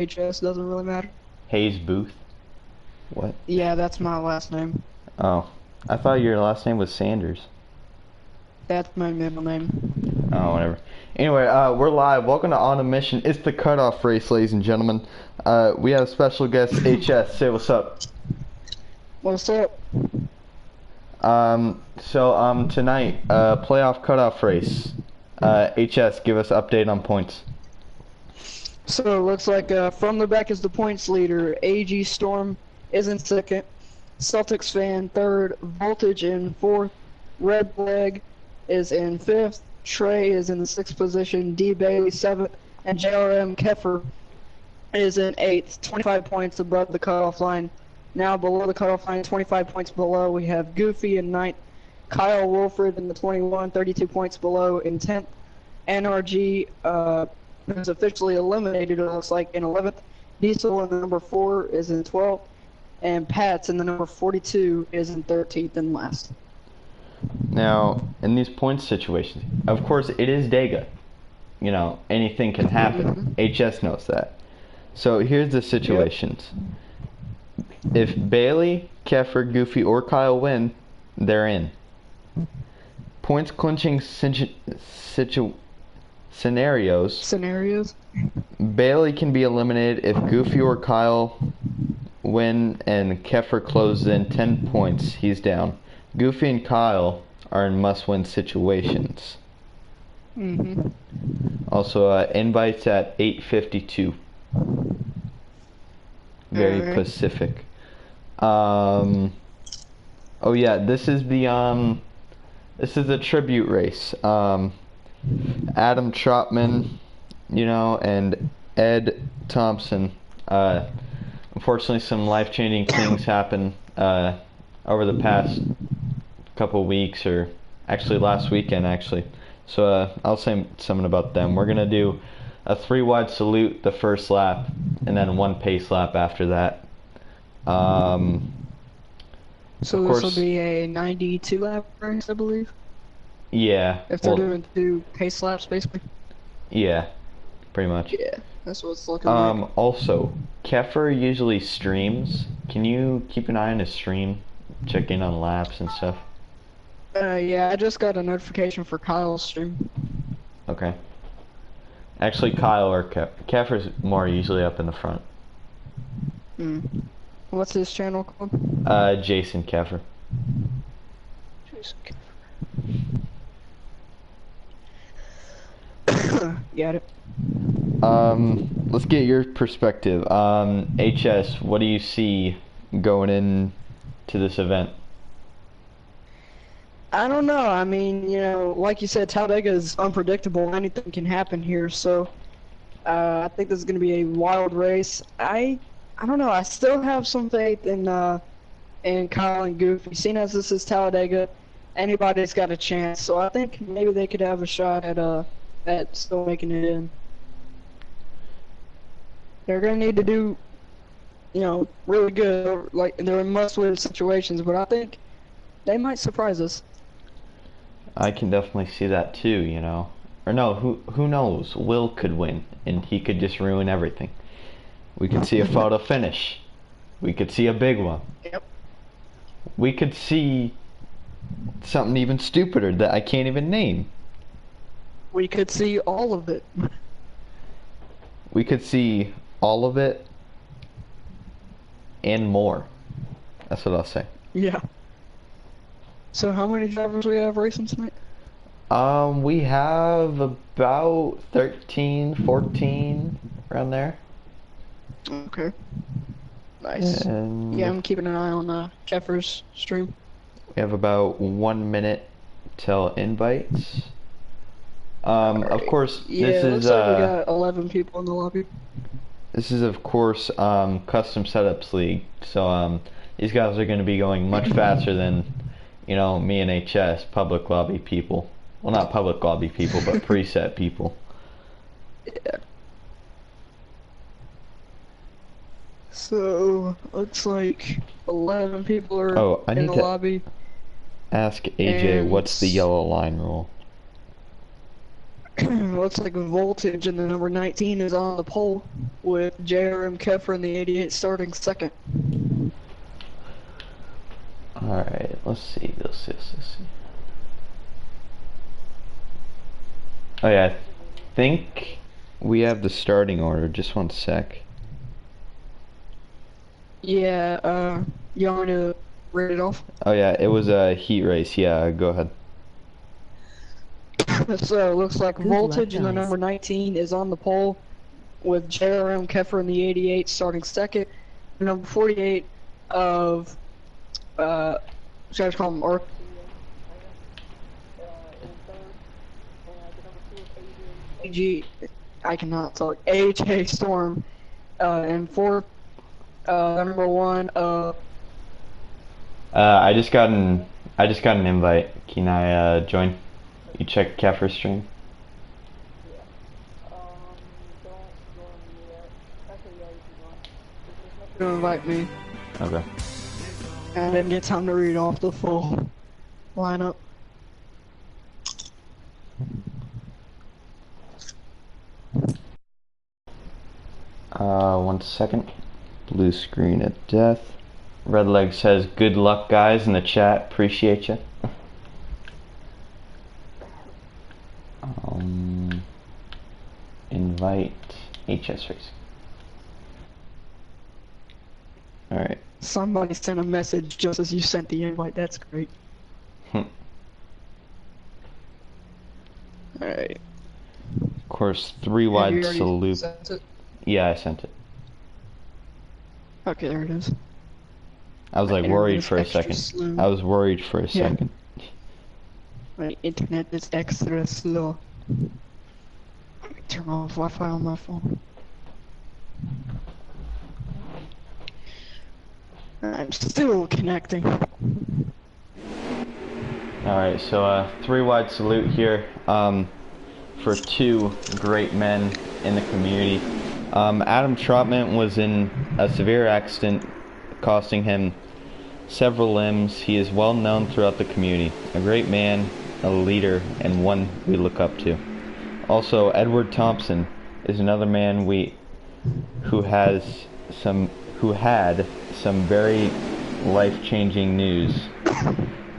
HS, doesn't really matter. Hayes Booth. What? Yeah, that's my last name. Oh, I thought your last name was Sanders. That's my middle name. Oh, whatever. Anyway, we're live. Welcome to On a Mission. It's the cutoff race, ladies and gentlemen. We have special guest HS. Say what's up. What's up? Tonight, playoff cutoff race. HS, give us update on points. So it looks like from the back is the points leader. AG Storm is in second. Celtics fan third. Voltage in fourth. Red Leg is in fifth. Trey is in the sixth position. D Bailey seventh. And JRM Keffer is in eighth. 25 points above the cutoff line. Now below the cutoff line, 25 points below, we have Goofy in ninth. Kyle Wolford in the 21, 32 points below in 10th. NRG is officially eliminated, it looks like, in 11th. Diesel in the number 4 is in 12th. And Pats in the number 42 is in 13th and last. Now, in these points situations, of course, it is Dega. You know, anything can happen. HS knows that. So here's the situations. Yep. If Bailey, Keffer, Goofy, or Kyle win, they're in. Points clinching scenarios. Bailey can be eliminated if Goofy or Kyle win and Keffer closes in 10 points. He's down. Goofy and Kyle are in must-win situations. Also, invites at 8:52. Very Pacific. Oh yeah, this is the tribute race. Adam Troutman, you know, and Ed Thompson. Unfortunately, some life-changing things happened over the past couple weeks, or actually last weekend, actually. So I'll say something about them. We're gonna do a 3-wide salute the first lap, and then 1 pace lap after that. So this will be a 92 lap race, I believe? Yeah. If they're doing 2 pace laps, basically? Yeah, pretty much. Yeah, that's what it's looking like. Also, Keffer usually streams. Can you keep an eye on his stream? Check in on laps and stuff? Yeah, I just got a notification for Kyle's stream. Okay. Actually, Kyle or Keffer's more usually up in the front. What's his channel called? Jason Keffer. Jason Keffer. Got it. Let's get your perspective. HS, what do you see going into this event? I don't know. I mean, you know, like you said, Talladega is unpredictable. Anything can happen here. So, I think this is going to be a wild race. I don't know. I still have some faith in Kyle and Goofy. Seeing as this is Talladega, anybody's got a chance. So I think maybe they could have a shot at still making it in. They're going to need to do, you know, really good. Like, they're in must-win situations, but I think they might surprise us. I can definitely see that too, you know. Or no, who knows? Will could win, and he could just ruin everything. We could see a photo finish. We could see a big one. Yep. We could see something even stupider that I can't even name. We could see all of it. We could see all of it and more. That's what I'll say. Yeah. So how many drivers we have racing tonight? We have about 13, 14, around there. Okay. Nice. And yeah, I'm keeping an eye on Keffer's stream. We have about 1 minute till invites. Of course, yeah, this is looks like we got 11 people in the lobby. This is of course custom setups league. So these guys are going to be going much faster than, you know, me and HS, public lobby people. Well, not public lobby people, but preset people. Yeah. So, looks like 11 people are in the lobby. Ask AJ, what's the yellow line rule? Looks like Voltage and the number 19 is on the pole with JRM Keffer in the 88 starting second. Alright, let's see. Oh yeah, I think we have the starting order. Just one sec. Yeah, you want me to read it off? Oh yeah, it was a heat race. Yeah, go ahead. So it looks like Good Voltage luck, and the guys. number 19 is on the pole with JRM Keffer in the 88 starting second. The number 48 of, should I just call him Arc? AG, I cannot talk. AJ Storm, and fourth, number one, I just got an invite. Can I join? You check Keffer's stream. to invite me. Okay. I didn't get time to read off the full lineup. One second. Blue screen of death. Redleg says, "Good luck, guys," in the chat. Appreciate you. Invite HS Racing. Alright. Somebody sent a message just as you sent the invite. That's great. Alright. Of course, 3 wide salute. Yeah, I sent it. Okay, there it is. I was My like internet worried is for a extra second. slow. I was worried for a second. My internet is extra slow. Let me turn off Wi-Fi on my phone. I'm still connecting. Alright, so 3 wide salute here for 2 great men in the community. Adam Troutman was in a severe accident costing him several limbs. He is well known throughout the community. A great man, a leader, and one we look up to. Also, Edward Thompson is another man who had some very life-changing news.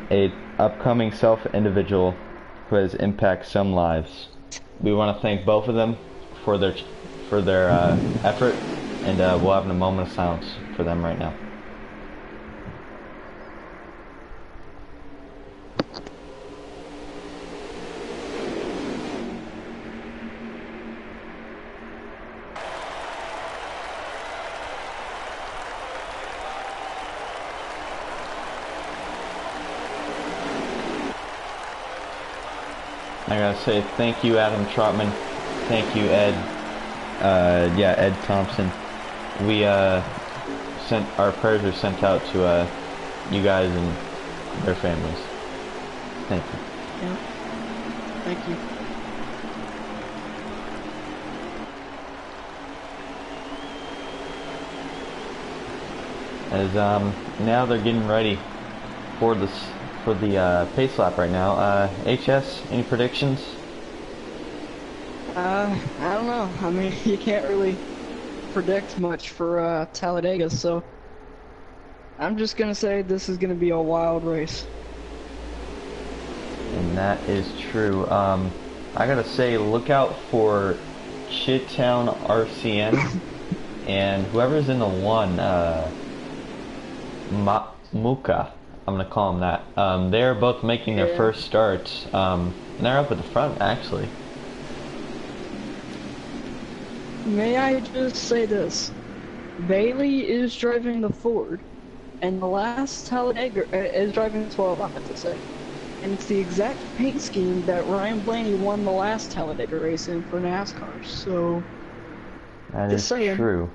A upcoming individual who has impacted some lives. We want to thank both of them for their effort, and we'll have a moment of silence for them right now. I gotta say thank you, Adam Troutman. Thank you, Ed. Ed Thompson. We sent our prayers are sent out to you guys and their families. Thank you. Yeah. Thank you. As now they're getting ready for the pace lap right now. HS, any predictions? I don't know. I mean, you can't really predict much for Talladega, so I'm just gonna say this is gonna be a wild race. And that is true. I gotta say, look out for Shittown RCN and whoever's in the 1, Muka. I'm gonna call them that. They're both making their first starts, and they're up at the front actually. May I just say this? Bailey is driving the Ford, and the last Talladega is driving the 12, I meant to say. And it's the exact paint scheme that Ryan Blaney won the last Talladega race in for NASCAR, so... That is true.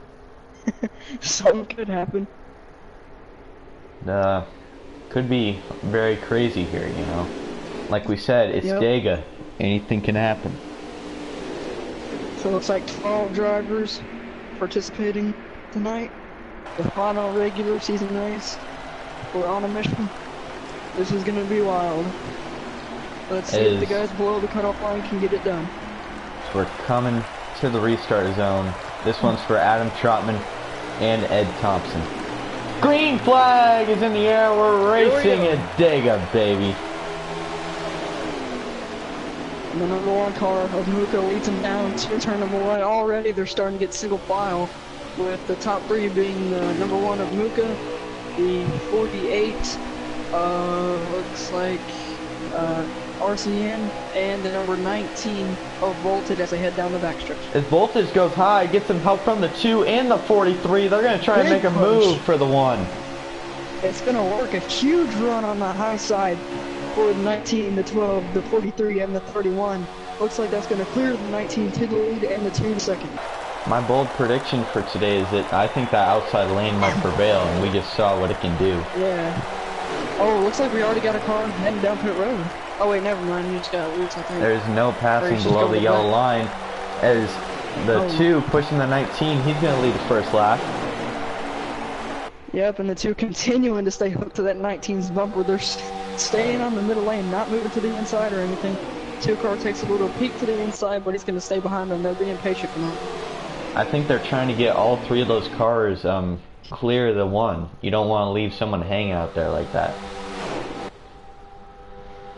Something could happen. Could be very crazy here, you know. Like we said, it's Dega. Anything can happen. So it looks like 12 drivers participating tonight. The final regular season race. We're on a mission. This is gonna be wild. Let's see if the guys below the cutoff line can get it done. We're coming to the restart zone. This one's for Adam Troutman and Ed Thompson. Green flag is in the air. We're racing at Dega, baby. And the number 1 car of Muka leads them down to turn number 1. Already they're starting to get single file, with the top 3 being the number 1 of Muka, the 48, looks like RCN, and the number 19 of Voltage as they head down the backstretch. As Voltage goes high, gets some help from the 2 and the 43. They're going to try and make a move for the 1. It's going to work. A huge run on the high side for the 19, the 12, the 43, and the 31. Looks like that's going to clear the 19 to the lead and the 2 to second. My bold prediction for today is that I think that outside lane might prevail, and we just saw what it can do. Yeah. Oh, looks like we already got a car heading down pit road. Oh wait, never mind. You just got loose, I think. There's no passing below the yellow line, as the 2 pushing the 19. He's going to lead the first lap. Yep, and the 2 continuing to stay hooked to that 19's bumper. They're staying on the middle lane, not moving to the inside or anything. 2 car takes a little peek to the inside, but he's going to stay behind them. They're being patient for now. I think they're trying to get all 3 of those cars clear the 1. You don't want to leave someone hanging out there like that.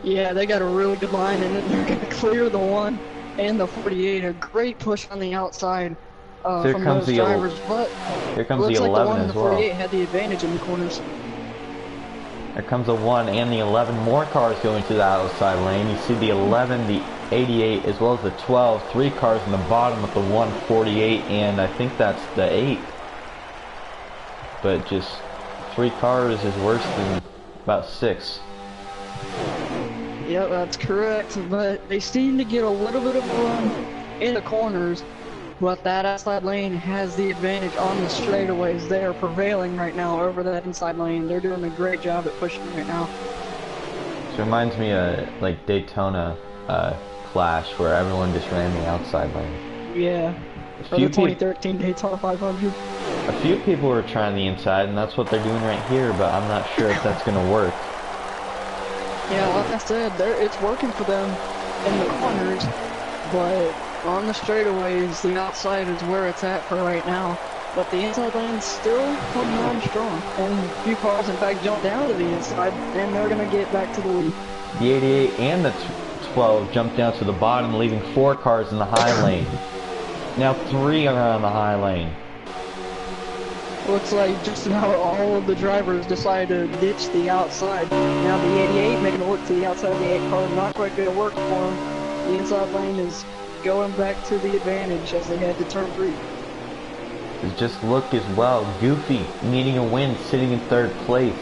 Yeah, they got a really good line, and they're going to clear the 1 and the 48. A great push on the outside from those drivers, but here comes looks the 11 like the 1 and as the 48 had the advantage in the corners. Here comes the 1 and the 11. More cars going to the outside lane. You see the 11, the 88, as well as the 12. 3 cars in the bottom with the 148, and I think that's the 8. But just 3 cars is worse than about 6. Yep, that's correct, but they seem to get a little bit of a run in the corners, but that outside lane has the advantage on the straightaways. They are prevailing right now over that inside lane. They're doing a great job at pushing right now. It reminds me of like Daytona Clash, where everyone just ran the outside lane. Yeah, for the 2013 Daytona 500. A few people were trying the inside, and that's what they're doing right here, but I'm not sure if that's going to work. Yeah, like I said, it's working for them in the corners, but on the straightaways, the outside is where it's at for right now. But the inside lane's still coming on strong, and a few cars, in fact, jump down to the inside, and they're going to get back to the lead. The 88 and the 12 jump down to the bottom, leaving 4 cars in the high lane. Now 3 are on the high lane. Looks like just about all of the drivers decided to ditch the outside. Now the 88 making a look to the outside of the 8 car, not quite going to work for them. The inside lane is going back to the advantage as they head to turn 3. It just look as well. Goofy needing a win, sitting in 3rd place.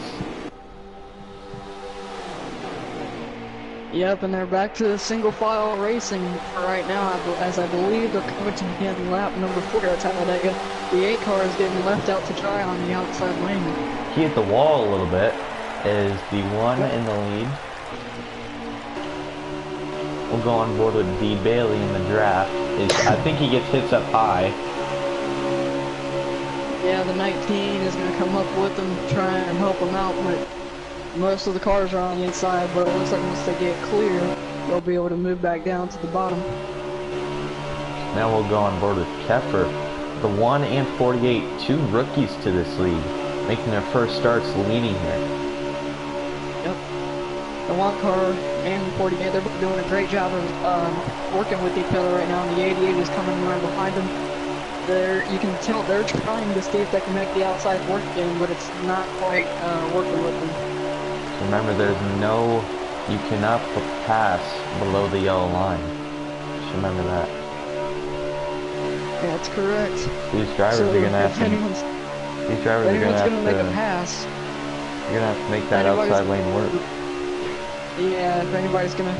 Yep, and they're back to single file racing for right now, as I believe they're coming to begin lap number 4 at Talladega. The 8 car is getting left out to dry on the outside lane. He hit the wall a little bit, as the 1 in the lead. We'll go on board with D. Bailey in the draft. I think he gets hits up high. Yeah, the 19 is going to come up with them, try and help them out, but most of the cars are on the inside, but it looks like once they get clear, they'll be able to move back down to the bottom. Now we'll go on board with Keffer. The 1 and 48, 2 rookies to this league, making their first starts leading here. Yep. The 1 car and the 48, they're doing a great job of working with each other right now, and the 88 is coming right behind them. You can tell they're trying to see if they can make the outside work again, but it's not quite working with them. Remember, you cannot pass below the yellow line. Just remember that. Yeah, that's correct. These drivers are gonna have to. These drivers are gonna have to make a pass. You're gonna have to make that outside lane work. Yeah, if anybody's gonna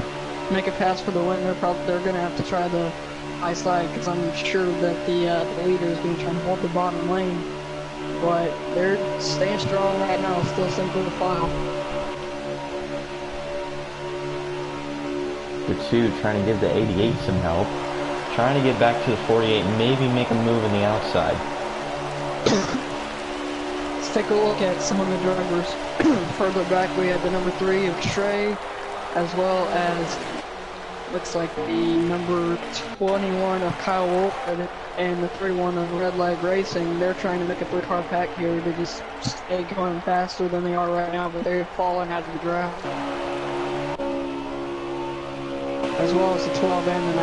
make a pass for the win, they're gonna have to try the high side, because I'm sure that the leader is gonna try and hold the bottom lane. But they're staying strong right now, still single file. The 2 trying to give the 88 some help. Trying to get back to the 48 and maybe make a move in the outside. Let's take a look at some of the drivers. Further back we have the number 3 of Trey, as well as Looks like the number 21 of Kyle Wolf and the 31 of Red Leg Racing, they're trying to make a 3-car pack here to just stay going faster than they are right now, but they're falling out of the draft. As well as the 12 and the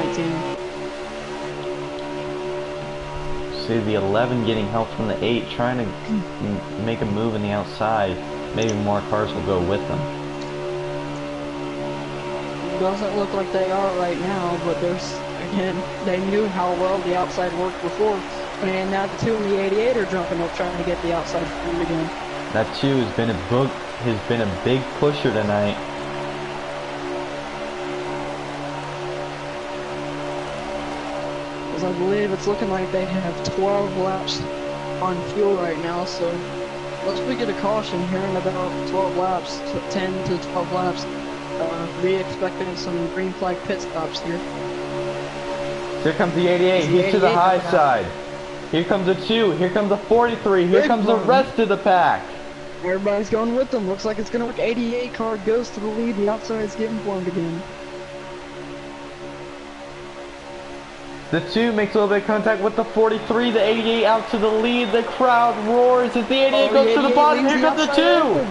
19. See the 11 getting help from the 8, trying to make a move in the outside. Maybe more cars will go with them. Doesn't look like they are right now, but again, they knew how well the outside worked before, and now the 2 and the 88 are jumping up trying to get the outside forward again. That 2 has been a big pusher tonight. As I believe it's looking like they have 12 laps on fuel right now, so once we get a caution here in about 12 laps, 10 to 12 laps, be expecting some green flag pit stops here. Here comes the 88. He's to the high side. Here comes the 2. Here comes the 43. Here comes the rest of the pack. Everybody's going with them. Looks like it's going to work. 88 car goes to the lead. The outside's getting formed again. The 2 makes a little bit of contact with the 43. The 88 out to the lead. The crowd roars as the 88 goes to the bottom. Here comes the 2.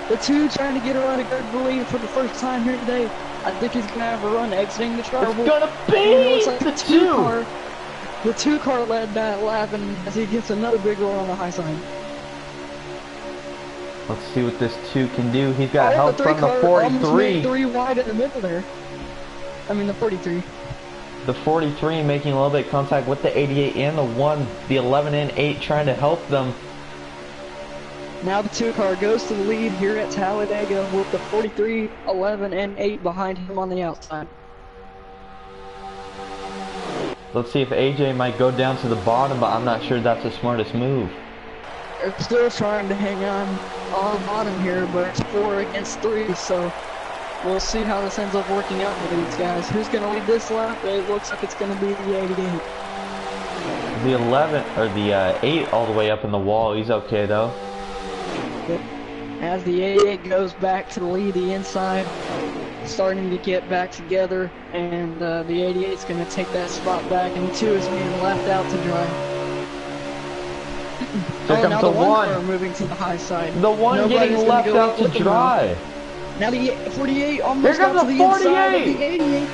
The 2 trying to get around a good lead for the first time here today. I think he's going to have a run exiting the trouble. It's going to be like the 2 car. The 2 car led that lap, and as he gets another big roll on the high side. Let's see what this 2 can do. He's got help from the 43. 3 wide in the middle there. I mean the 43. The 43 making a little bit of contact with the 88 and the 1. The 11 and 8 trying to help them. Now the 2 car goes to the lead here at Talladega with the 43, 11, and 8 behind him on the outside. Let's see if AJ might go down to the bottom, but I'm not sure that's the smartest move. They're still trying to hang on the bottom here, but it's 4 against 3, so we'll see how this ends up working out for these guys. Who's going to lead this lap? It looks like it's going to be the 88. The 11, or the 8 all the way up in the wall. He's okay, though. As the 88 goes back to the lead, the inside starting to get back together, and the 88 is going to take that spot back, and the 2 is being left out to dry. Here comes the 1 car moving to the high side. The 1 getting left out to dry. Now the 48 almost got to the inside of the 88.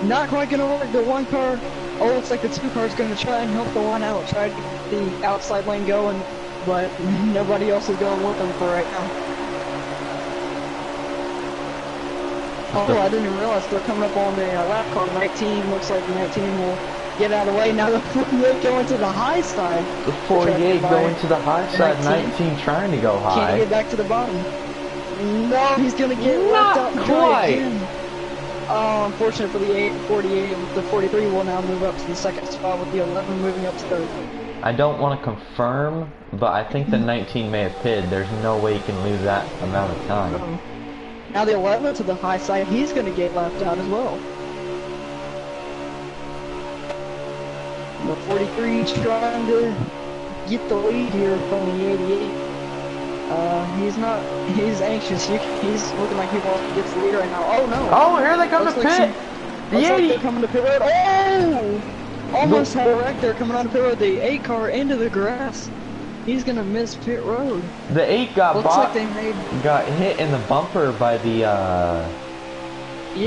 Not quite going to work. The 1 car, looks like the 2 car is going to try and help the 1 out, try to get the outside lane going, but nobody else is going with them for right now. Oh, I didn't even realize they're coming up on the lap car 19. Looks like the 19 will get out of the way. Now the 48 going to the high side. The 48 going to the high side, 19 trying to go high. Can't get back to the bottom. No, he's going to get left out quite. Oh, unfortunate for the 48. The 43 will now move up to the second spot with the 11 moving up to third. I don't want to confirm, but I think the 19 may have pitted. There's no way he can lose that amount of time. Now the 11 to the high side, he's going to get left out as well. The 43 trying to get the lead here from the 88. He's anxious. He's looking like he wants to get the lead right now. Oh no! Oh, here they come to pit! The 80! They're coming to pit road. Oh! Almost had a wreck there coming on the pit road. The 8 car into the grass. He's gonna miss pit road. The 8 got got hit in the bumper by the yeah,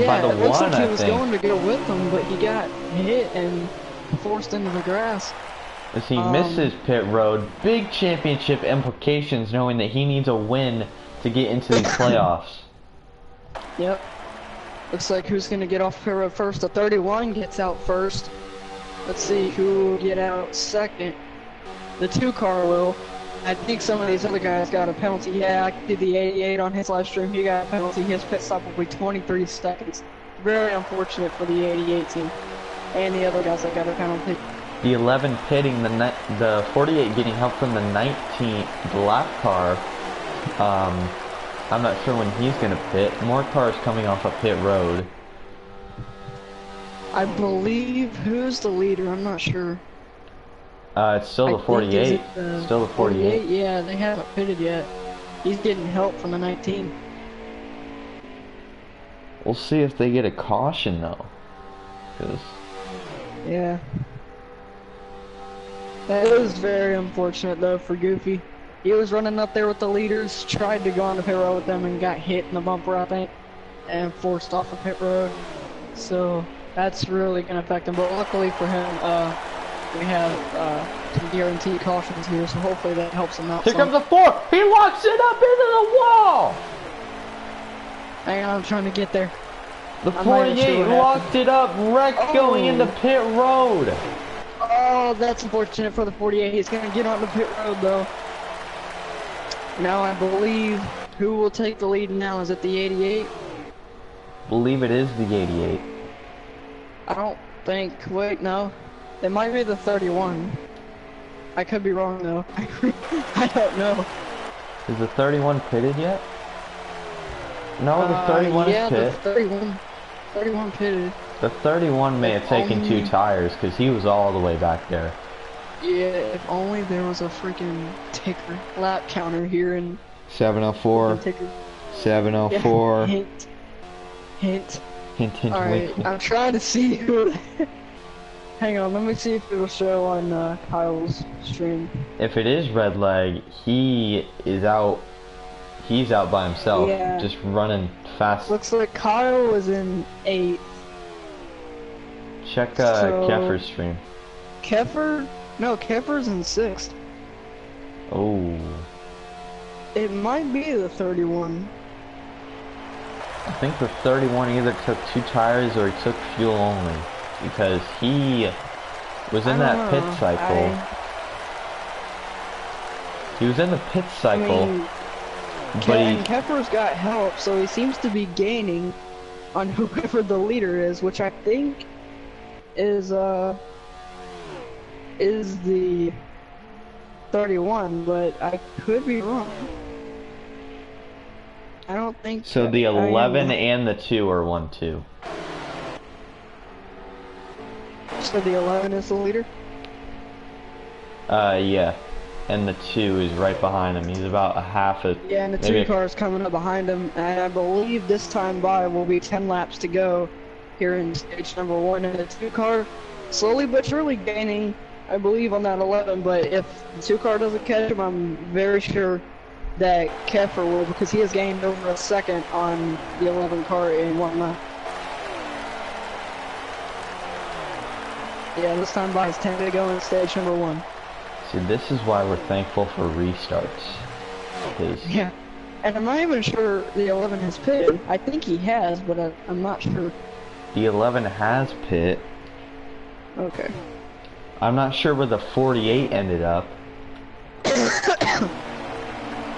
by the it looks 1, like he was going to go with them, but he got hit and forced into the grass. As he misses pit road, big championship implications knowing that he needs a win to get into these playoffs. Yep. Looks like who's gonna get off pit road first. The 31 gets out first. Let's see who will get out second. The 2 car will. I think some of these other guys got a penalty. Yeah, I did the 88 on his live stream. He got a penalty. His pit stop will be 23 seconds. Very unfortunate for the 88 team. And the other guys that got a penalty. The 11 pitting, the 48 getting help from the 19 lap car. I'm not sure when he's going to pit. More cars coming off of pit road. I believe, who's the leader? I'm not sure. It's still the 48. Still the 48. Yeah, they haven't pitted yet. He's getting help from the 19. We'll see if they get a caution though. 'Cause Yeah. That is very unfortunate though for Goofy. He was running up there with the leaders, tried to go on the pit road with them and got hit in the bumper, I think, and forced off the pit road. So that's really gonna affect him. But luckily for him, we have some guaranteed cautions here, so hopefully that helps him out. here comes the 4. He locks it up into the wall. Hang on, I'm trying to get there. The 48 locked it up, wrecked going into pit road. Oh, that's unfortunate for the 48. He's gonna get on the pit road though. Now I believe who will take the lead now? Is it the 88? Believe it is the 88. I don't think. Wait, no. It might be the 31. I could be wrong though. I don't know. Is the 31 pitted yet? No, the 31 is pit. The 31 pitted. The 31 may have taken 2 tires because he was all the way back there. Yeah, if only there was a freaking ticker lap counter here in 704. 704. Yeah, hint. Hint. Hint, hint, Alright, wink. I'm trying to see who... Hang on, let me see if it'll show on Kyle's stream. If it is red leg, he is out. He's out by himself, Yeah. just running fast. Looks like Kyle was in 8th. Check So- Keffer's stream. Keffer? No, Keffer's in 6th. Oh, It might be the 31. I think the 31 either took 2 tires or he took fuel only, because he was in I that don't pit know. cycle. He was in the pit I cycle, mean, but and Keffer's got help, so he seems to be gaining on whoever the leader is, which I think is the 31, but I could be wrong. I don't think so the 11 and the 2 are 1-2. So the 11 is the leader? Yeah. And the 2 is right behind him. He's about a half a... Yeah, and the maybe 2 car's coming up behind him, and I believe this time by will be 10 laps to go here in stage number 1, and the 2 car slowly but surely gaining, I believe, on that 11, but if the 2 car doesn't catch him, I'm very sure that Keffer will, because he has gained over a second on the 11 car in 1 lap. Yeah, this time by is 10 to go in stage number 1. See, this is why we're thankful for restarts. Because Yeah, and I'm not even sure the 11 has pitted. I think he has, but I'm not sure. the 11 has pit. Okay. I'm not sure where the 48 ended up.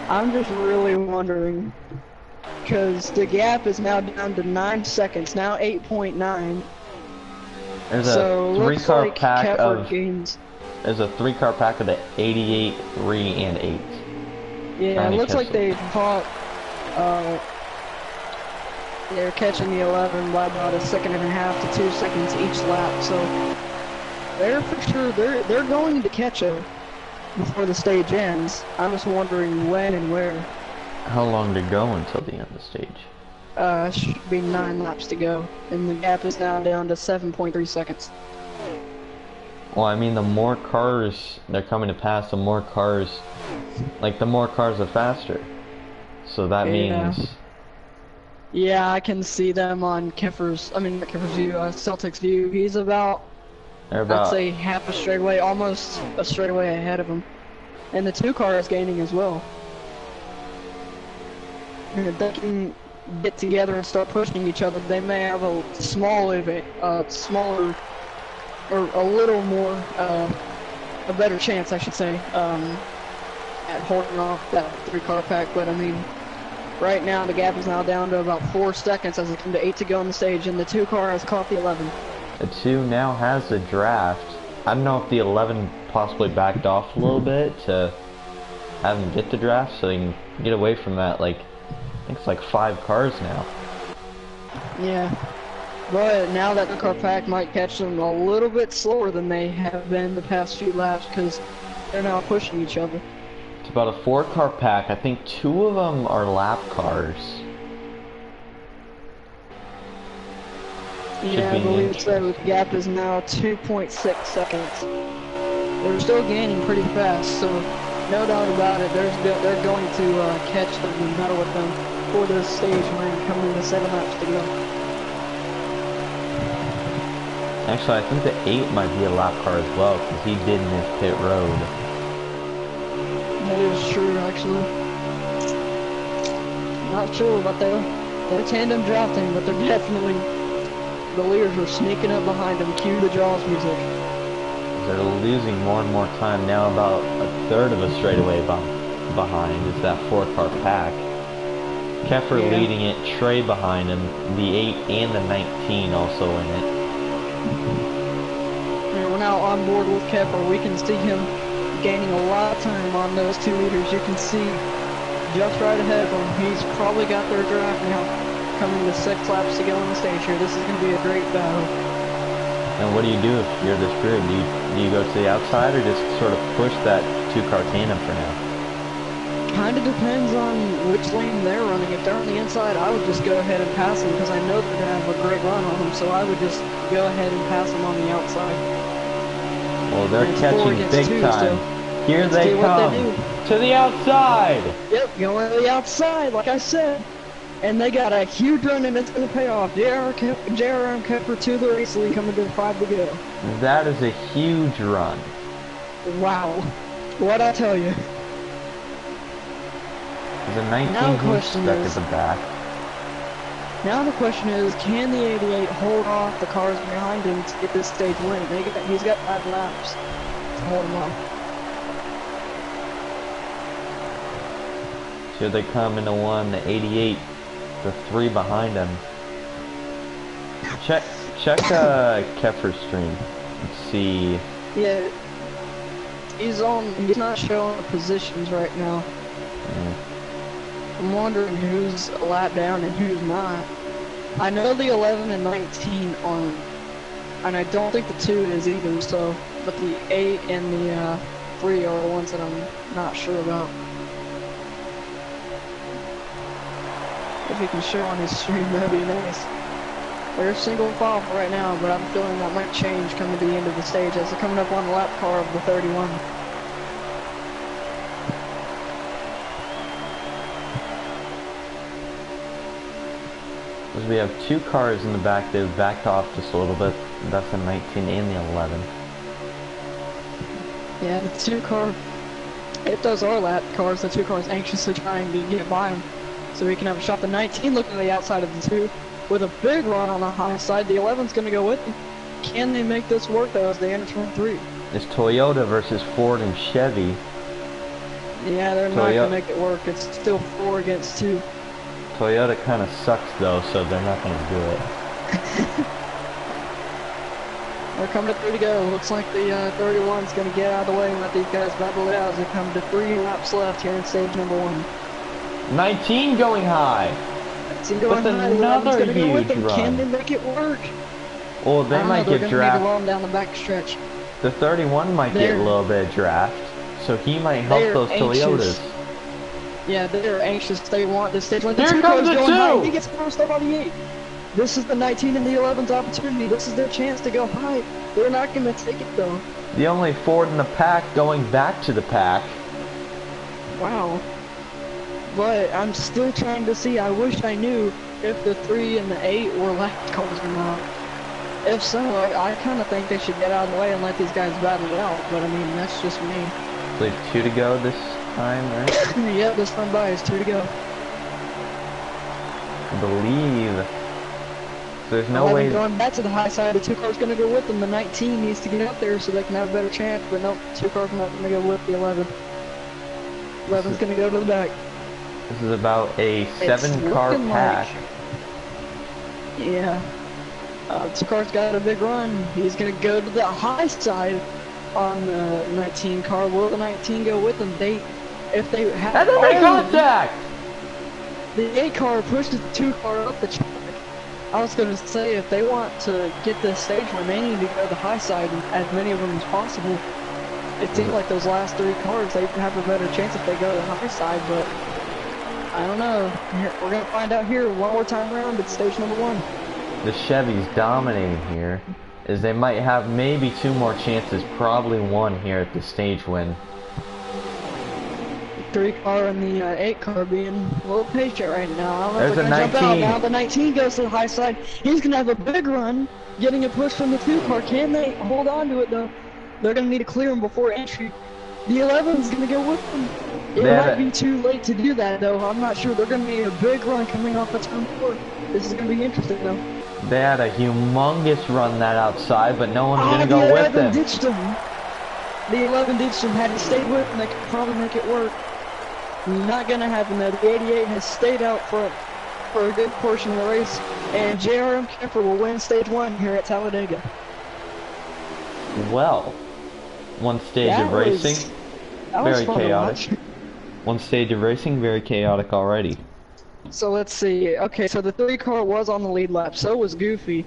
I'm just really wondering, because the gap is now down to 9 seconds, now 8.9. There's So a 3 looks car like pack Keffer of... gains. There's a 3 car pack of the 88, 3, and 8. Yeah, it Randy looks like Kessler. they caught. They're catching the 11 by about 1.5 to 2 seconds each lap. So they're for sure they're going to catch him before the stage ends. I'm just wondering when and where. How long to go until the end of the stage? Should be 9 laps to go, and the gap is now down to 7.3 seconds. Well, I mean, the more cars they're coming to pass, the more cars... Like, the more cars are faster. So that Yeah. means... Yeah, I can see them on not Keffer's view, Celtic's view. He's about, They're about... I'd say, half a straightaway, almost a straightaway ahead of him. And the 2 car is gaining as well. And if they can get together and start pushing each other, they may have a smaller, or a little more, a better chance, I should say, at holding off that 3 car pack. But I mean, right now the gap is now down to about 4 seconds as it comes to 8 to go on the stage, and the 2 car has caught the 11. The 2 now has the draft. I don't know if the 11 possibly backed off a little bit to have him get the draft so they can get away from that, like, I think it's like 5 cars now. Yeah. But now that the car pack might catch them a little bit slower than they have been the past few laps, because they're now pushing each other. It's about a 4 car pack. I think 2 of them are lap cars. Yeah, I believe so. The gap is now 2.6 seconds. They're still gaining pretty fast, so no doubt about it. They're going to catch them and battle with them for this stage when coming to 7 laps to go. Actually, I think the 8 might be a lap car as well, because he did miss pit road. That is true, actually. Not sure, but they're tandem drafting, but they're definitely, the leaders are sneaking up behind them. Cue the Jaws music. They're losing more and more time. Now about a third of a straightaway behind is that 4-car pack. Keffer leading it, Trey behind him, the 8 and the 19 also in it. And we're now on board with Keffer. We can see him gaining a lot of time on those 2 leaders. You can see just right ahead of him. He's probably got their draft now, coming to 6 laps to go on the stage here. This is going to be a great battle. And what do you do if you're this grid? Do you go to the outside or just sort of push that 2-car tandem for now? Kind of depends on which lane they're running. If they're on the inside, I would just go ahead and pass them because I know they're going to have a great run on them, so I would just go ahead and pass them on the outside. Well, they're catching big time. So here they come to the outside. Yep, going to the outside, like I said. And they got a huge run, and it's going to pay off. JRM Keffer to the race lead, coming to 5 to go. That is a huge run. Wow. What'd I tell you? The 19 who's stuck at the back. Now the question is, can the 88 hold off the cars behind him to get this stage win? He's got 5 laps to hold him off. Here they come into 1, the 88, the 3 behind him. Check Keffer's stream. Let's see. Yeah, he's not showing the positions right now. I'm wondering who's a lap down and who's not. I know the 11 and 19 aren't, and I don't think the 2 is either, so, but the 8 and the 3 are the ones that I'm not sure about. If he can show on his stream, that'd be nice. They're single file right now, but I'm feeling that might change coming to the end of the stage as they're coming up on the lap car of the 31. We have 2 cars in the back. They've backed off just a little bit. That's the 19 and the 11. Yeah, the 2 car. If those are lap cars, the 2 cars anxiously trying to get by him, so we can have a shot. The 19 looking to the outside of the 2 with a big run on the high side. The 11's going to go with him. Can they make this work though as they enter turn 3? It's Toyota versus Ford and Chevy. Yeah, they're not going to make it work. It's still 4 against 2. Toyota kind of sucks though, so they're not going to do it. They're coming to 3 to go. Looks like the 31's going to get out of the way and let these guys battle it out as they come to 3 laps left here in stage number 1. 19 going high. With another huge run. Can they make it work? Well, they might get draft. Run down the back stretch. The 31 might get a little bit of draft, so he might help those Toyotas. Yeah, they're anxious. They want this stage. Like, Here comes the 2! He gets first up on the 8. This is the 19 and the 11's opportunity. This is their chance to go high. They're not going to take it, though. The only Ford in the pack going back to the pack. Wow. But I'm still trying to see. I wish I knew if the 3 and the 8 were lap cars or not. If so, I kind of think they should get out of the way and let these guys battle it out. But, I mean, that's just me. I believe 2 to go this time, right? Yep, this run by is 2 to go. I believe. There's no way. Going back to the high side, the 2 cars going to go with them. The 19 needs to get out there so they can have a better chance. But nope, 2 cars not going to go with the 11. 11's going to go to the back. This is about a 7-car pack. Yeah. 2 cars got a big run. He's going to go to the high side on the 19 car. Will the 19 go with them? If they have. And then they contact! The 8 car pushed the 2 car up the track. I was going to say, if they want to get this stage win, they need to go to the high side, as many of them as possible. It seems like those last 3 cars, they have a better chance if they go to the high side, but I don't know. We're going to find out here one more time around at stage number 1. the Chevys dominating here is they might have maybe 2 more chances, probably 1 here at the stage win. 3 car and the 8 car being a little patient right now. I don't know There's if they're a gonna jump out 19. now. The 19 goes to the high side. He's gonna have a big run, getting a push from the 2 car. Can they hold on to it though? They're gonna need to clear him before entry. The 11's gonna go with them. It might be too late to do that though. I'm not sure. They're gonna need a big run coming off of turn 4. This is gonna be interesting though. They had a humongous run that outside, but no one's gonna go with them. Ditched him. The 11 ditched him. Had he stayed with him, they could probably make it work. Not gonna happen though. The 88 has stayed out front for a good portion of the race, and JRM Kemper will win stage 1 here at Talladega. Well, one stage of racing, very chaotic. One stage of racing, very chaotic already. So let's see. Okay, so the 3 car was on the lead lap. So was Goofy.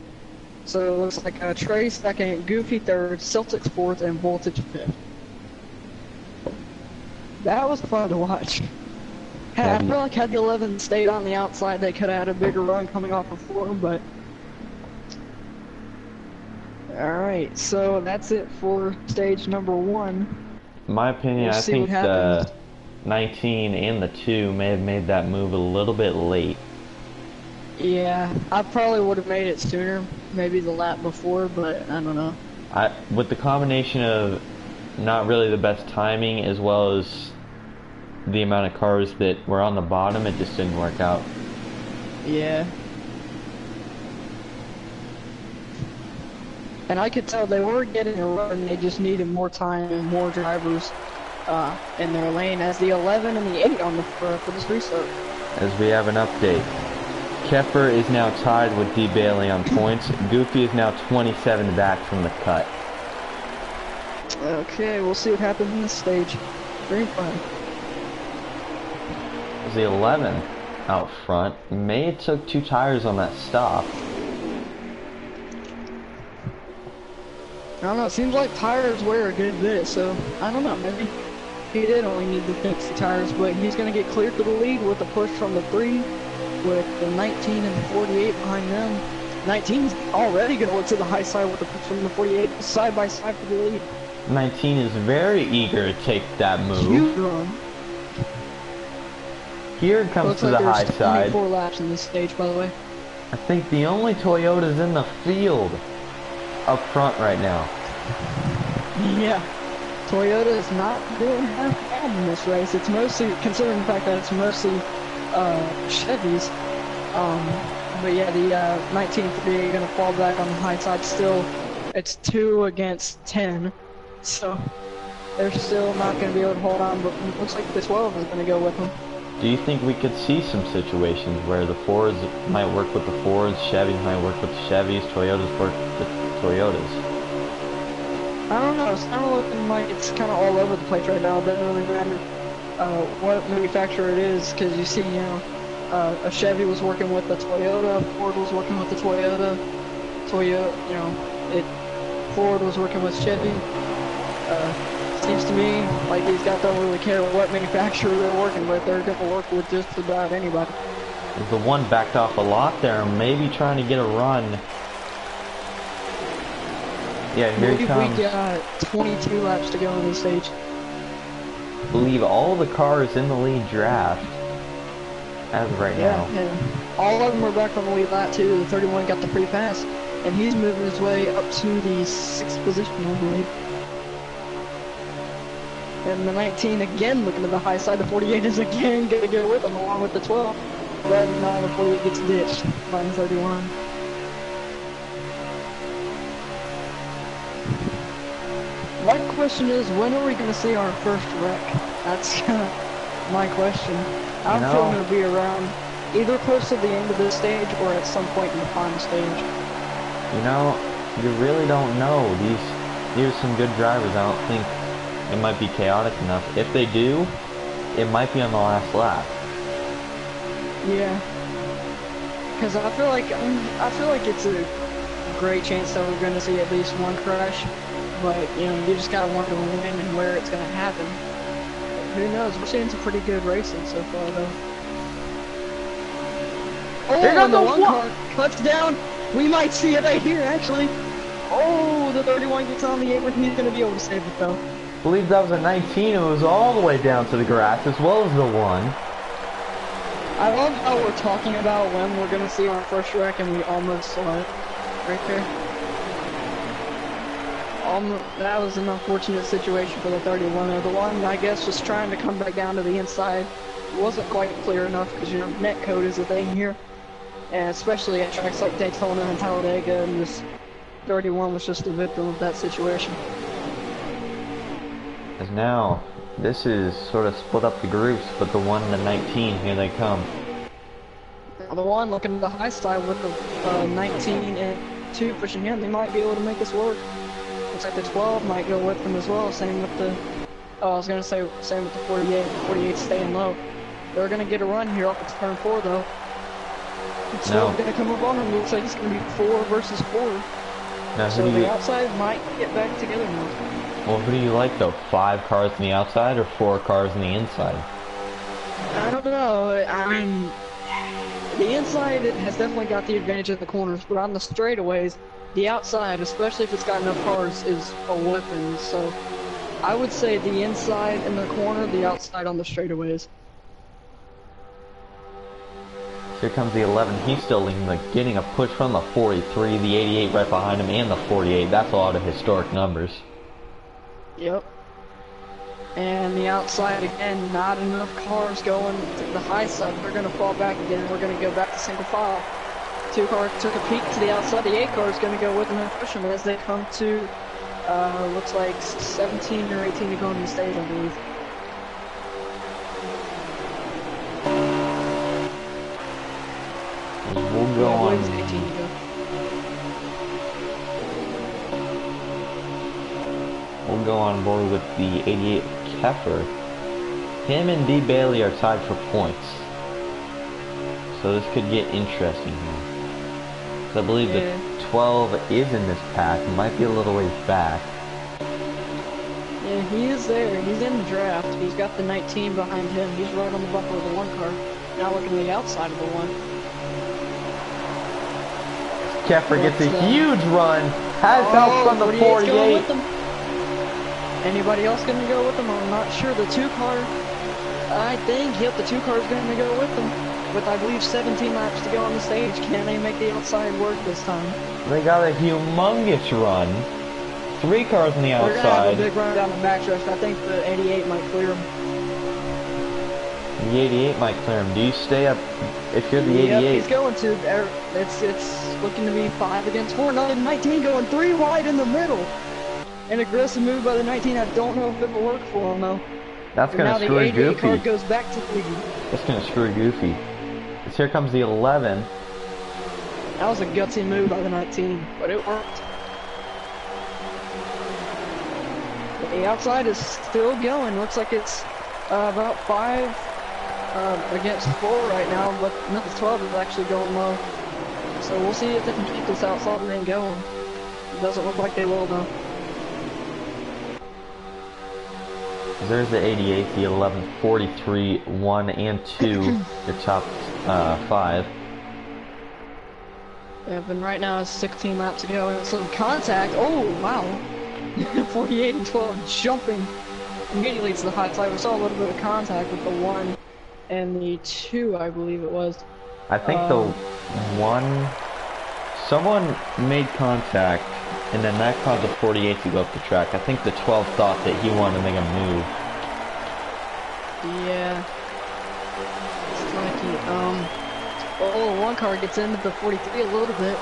So it looks like Trey second, Goofy third, Celtics fourth, and Voltage fifth. That was fun to watch. I feel like had the 11 stayed on the outside, they could have had a bigger run coming off of 4, but... Alright, so that's it for stage number 1. In my opinion, I think the 19 and the 2 may have made that move a little bit late. Yeah, I probably would have made it sooner, maybe the lap before, but I don't know. With the combination of not really the best timing as well as the amount of cars that were on the bottom, it just didn't work out. Yeah. And I could tell they were getting a run, they just needed more time and more drivers in their lane, as the 11 and the 8 on the front for this restart. As we have an update, Kepper is now tied with D. Bailey on points. Goofy is now 27 back from the cut. Okay, we'll see what happens in this stage. Very fun. The 11 out front may have took 2 tires on that stop. I don't know, it seems like tires wear a good bit, so I don't know, maybe he did only need to fix the tires, but he's going to get cleared to the lead with a push from the 3, with the 19 and the 48 behind them. 19's already going to look to the high side with a push from the 48, side by side for the lead. 19 is very eager to take that move. Huge run. Here it comes to the high side. 24 laps in this stage, by the way. I think the only Toyota's in the field up front right now. Yeah. Toyota is not doing half bad in this race. It's mostly, considering the fact that it's mostly Chevys. But yeah, the 1938 are going to fall back on the high side still. It's 2 against 10. So they're still not going to be able to hold on, but it looks like the 12 is going to go with them. Do you think we could see some situations where the Fords might work with the Fords, Chevys might work with the Chevys, Toyotas work with the Toyotas? I don't know, it's kind of looking like it's kind of all over the place right now. It doesn't really matter what manufacturer it is, because you see, you know, a Chevy was working with the Toyota, Ford was working with the Toyota, Ford was working with Chevy. Seems to me like these guys don't really care what manufacturer they're working with. They're going to work with just about anybody. The one backed off a lot there, maybe trying to get a run. Yeah, here he comes. We got 22 laps to go on this stage. I believe all the cars in the lead draft as of right now. Yeah. All of them are back on the lead lap too. The 31 got the free pass, and he's moving his way up to the 6th position, I believe. And the 19 again looking to the high side. The 48 is again going to go with him along with the 12. But now the 48 gets ditched by the 31. My question is, when are we going to see our first wreck? That's my question. I'm feeling it'll be around either close to the end of this stage or at some point in the final stage. You know, you really don't know. These are some good drivers. I don't think it might be chaotic enough. If they do, it might be on the last lap. Yeah. Because I feel like it's a great chance that we're going to see at least one crash. But, you know, you just got to wonder when and where it's going to happen. But who knows? We're seeing some pretty good racing so far, though. Oh, and the one car cuts down. We might see it right here, actually. Oh, the 31 gets on the apron. He's going to be able to save it, though. I believe that was a 19. It was all the way down to the grass, as well as the 1. I love how we're talking about when we're going to see our first wreck, and we almost saw it right there. That was an unfortunate situation for the 31. The one, I guess, was trying to come back down to the inside. It wasn't quite clear enough because, you know, net code is a thing here. And especially at tracks like Daytona and Talladega, and this 31 was just a victim of that situation. As now, this is sort of split up the groups, but the 1 and the 19, here they come. The 1 looking at the high side with the 19 and 2 pushing him, they might be able to make this work. Looks like the 12 might go with them as well, same with the, oh, I was going to say, same with the 48, 48 staying low. They're going to get a run here off of turn 4 though. It's still going to come up on them, looks like it's going to be 4 versus 4. Now, so the outside might get back together now. Well, who do you like though? 5 cars on the outside or 4 cars on the inside? I don't know. I mean, the inside has definitely got the advantage of the corners, but on the straightaways, the outside, especially if it's got enough cars, is a weapon. So I would say the inside in the corner, the outside on the straightaways. Here comes the 11. He's still leading, like, getting a push from the 43, the 88 right behind him, and the 48. That's a lot of historic numbers. Yep. And the outside again, not enough cars going to the high side. They're going to fall back again. We're going to go back to single file. 2 cars took a peek to the outside. The 8 car is going to go with them and push them as they come to, looks like 17 or 18 to go on the stage, I believe. We'll go on. 18 to go. We'll go on board with the 88 Keffer. Him and D. Bailey are tied for points. So this could get interesting here. So I believe the 12 is in this pack. He might be a little ways back. Yeah, he is there. He's in the draft. He's got the 19 behind him. He's right on the bumper of the 1 car. Now looking at the outside of the 1. Keffer gets a huge run. Has help from the 48. Anybody else going to go with them? I'm not sure. The 2 car, I think, yep, the 2 car is going to go with them. With, I believe, 17 laps to go on the stage. Can they make the outside work this time? They got a humongous run. 3 cars on the outside. They're going to have a big run down the backstretch. I think the 88 might clear them. The 88 might clear him. Do you stay up if you're the 88? Yep, he's going to. It's looking to be 5 against 4. Now the 19 going 3 wide in the middle. An aggressive move by the 19. I don't know if it will work for him though. That's going to screw Goofy. Now the 88 car goes back to the lead. That's going to screw Goofy. Because here comes the 11. That was a gutsy move by the 19, but it worked. The outside is still going. Looks like it's about 5 against 4 right now, but the 12 is actually going low. So we'll see if they can keep this outside lane going. It doesn't look like they will though. There's the 88, the 11, 43, 1 and 2, your top 5. And right now it's 16 laps to go and some contact. Oh wow. 48 and 12 jumping immediately to the high side. We saw a little bit of contact with the 1 and the 2, I believe it was. I think the 1, someone made contact, and then that caused the 48 to go up the track. I think the 12 thought that he wanted to make a move. Yeah. It's lucky. Oh, 1 car gets into the 43 a little bit.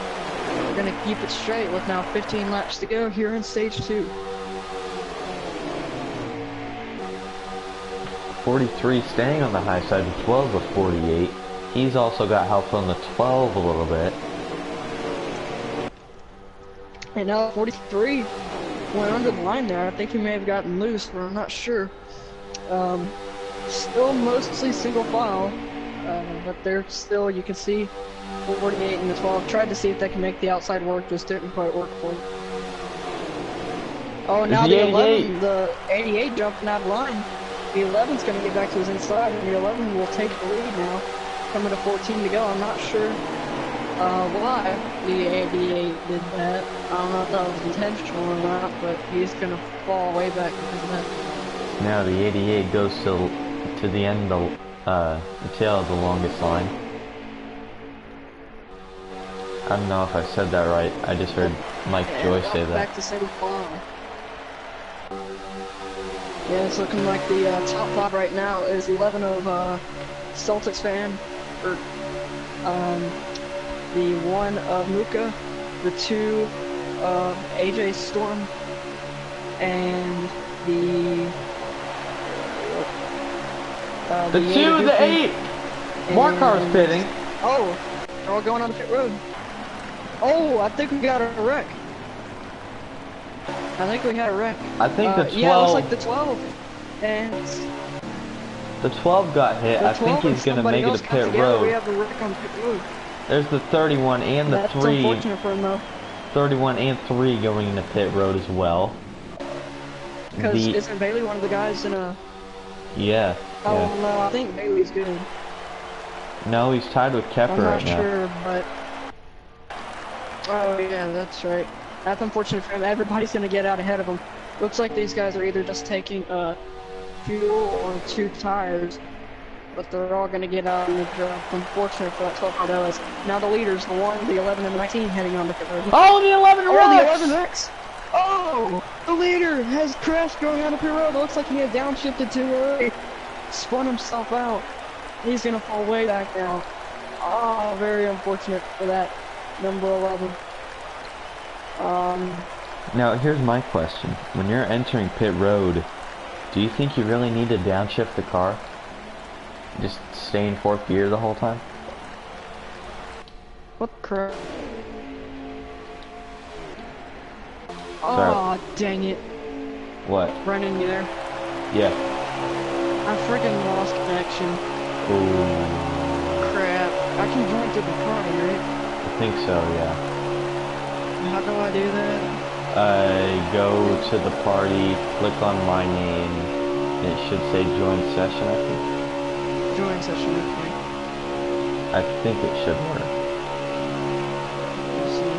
We're gonna keep it straight with now 15 laps to go here in stage 2. 43 staying on the high side as well as the 48. He's also got help on the 12 a little bit. And now 43 went under the line there. I think he may have gotten loose, but I'm not sure. Still mostly single file, but they're still, you can see 48 and the 12. Tried to see if they can make the outside work, just didn't quite work for them. Oh, now the 11, the 88 jumping out of line. The 11's going to get back to his inside, and the 11 will take the lead now. Coming to 14 to go. I'm not sure why the 88 did that. I don't know if that was intentional or not, but he's gonna fall way back because of that. Now the 88 goes to the end of the tail of the longest line. I don't know if I said that right. I just heard Mike Joy say that. Back to 75. Yeah, it's looking like the top 5 right now is 11 of Celtics fan, or the 1 of Luka, the 2 of AJ Storm, and the 2 of the 8! More cars pitting. Oh, they're all going on the pit road. Oh, I think we got a wreck. I think we had a wreck. I think the 12... Yeah, it looks like the 12. And... The 12 got hit. I think he's going to make it to pit road. We have a wreck on pit road. There's the 31 and the 3. That's unfortunate for him, though. 31 and 3 going into pit road as well. Because isn't Bailey one of the guys in a... Yeah. Oh, yeah. No, I think Bailey's good. No, he's tied with Kepper right now. I'm not sure, but... Oh, yeah, that's right. That's unfortunate for him. Everybody's going to get out ahead of him. Looks like these guys are either just taking fuel or 2 tires. But they're all going to get out in the draft. Unfortunate for that 12 Cardelas. Now the leaders, the 1, the 11, and the 19 heading on the pit road. Oh, the 11 Rex! Oh, the 11 Rex! Oh! The leader has crashed going on the pit road. It looks like he had downshifted too early. Spun himself out. He's going to fall way back now. Oh, very unfortunate for that. Number 11. Now, here's my question. When you're entering pit road, do you think you really need to downshift the car? Just stay in 4th gear the whole time? What crap? Oh, dang it. What? Brennan, you there? Yeah. I freaking lost connection. Ooh. Crap. I can join to the party, right? I think so, yeah. How do I do that? Go to the party, click on my name, and it should say join session, I think. Join session, okay. I think it should work. Let's see.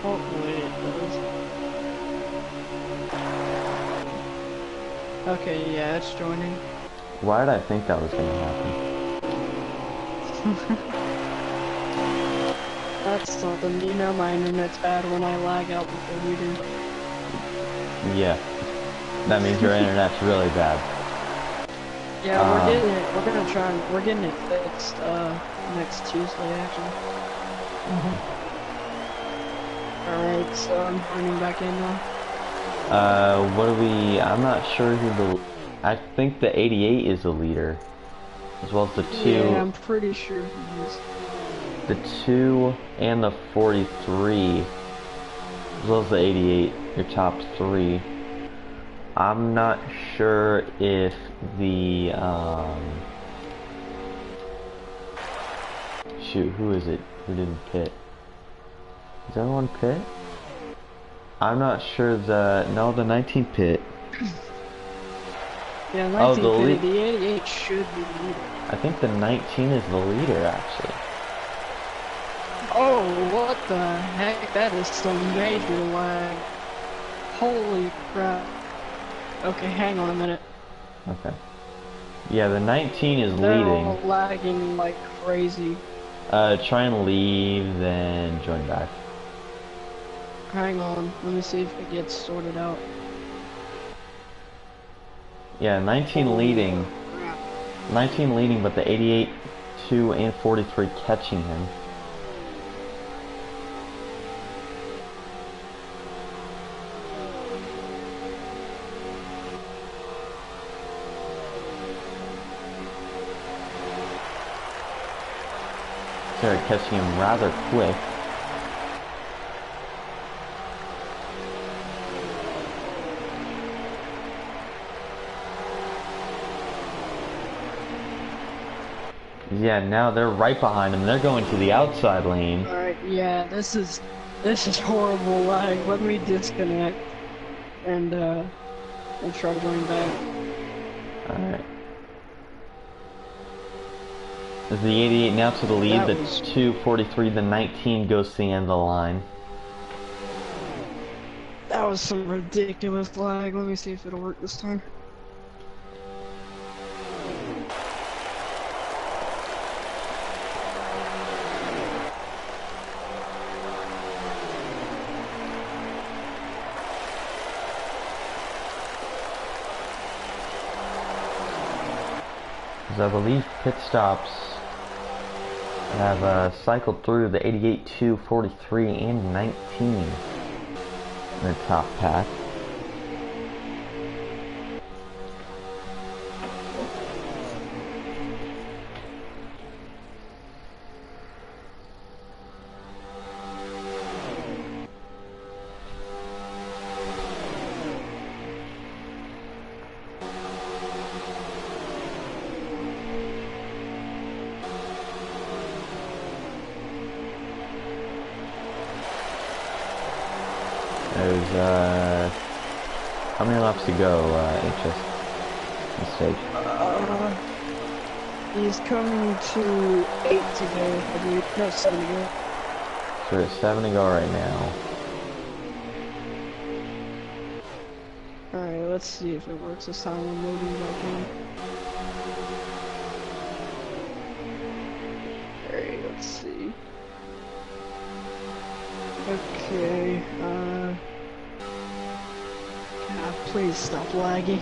Hopefully it does. Okay, yeah, it's joining. Why did I think that was going to happen? That's something. You know my internet's bad when I lag out before you do. Yeah. That means your internet's really bad. Yeah, we're getting it. We're gonna try and we're getting it fixed next Tuesday actually. Alright, so I'm joining back in now. What do we... I'm not sure who the... I think the 88 is the leader. As well as the 2... Yeah, I'm pretty sure he is. The 2 and the 43. As well as the 88. Your top 3. I'm not sure if the... Shoot, who is it? Who didn't pit? Is everyone pit? I'm not sure the... No, the 19 pit. Yeah, 19 pitted. The 88 should be the leader. I think the 19 is the leader, actually. Oh, what the heck? That is some major lag. Holy crap. Okay, hang on a minute. Okay. Yeah, the 19 is They're leading. all lagging like crazy. Try and leave, then join back. Hang on, let me see if it gets sorted out. Yeah, 19 leading. 19 leading, but the 88, 2, and 43 catching him. They're catching him rather quick. Yeah, now they're right behind him. They're going to the outside lane. Alright, yeah, this is horrible lag. Let me disconnect and try going back. Alright. As the 88 now to the lead, That the was 243, the 19 goes to the end of the line. that was some ridiculous lag. Let me see if it'll work this time. As I believe pit stops have cycled through the 88, 243, and 19 in the top pack. There's how many laps to go, HS? This stage. He's coming to 8 to go, I believe. No, 7 to go. So we're at 7 to go right now. Alright, let's see if it works this time. I'm loading back in. Alright, let's see. Okay, God, please stop lagging.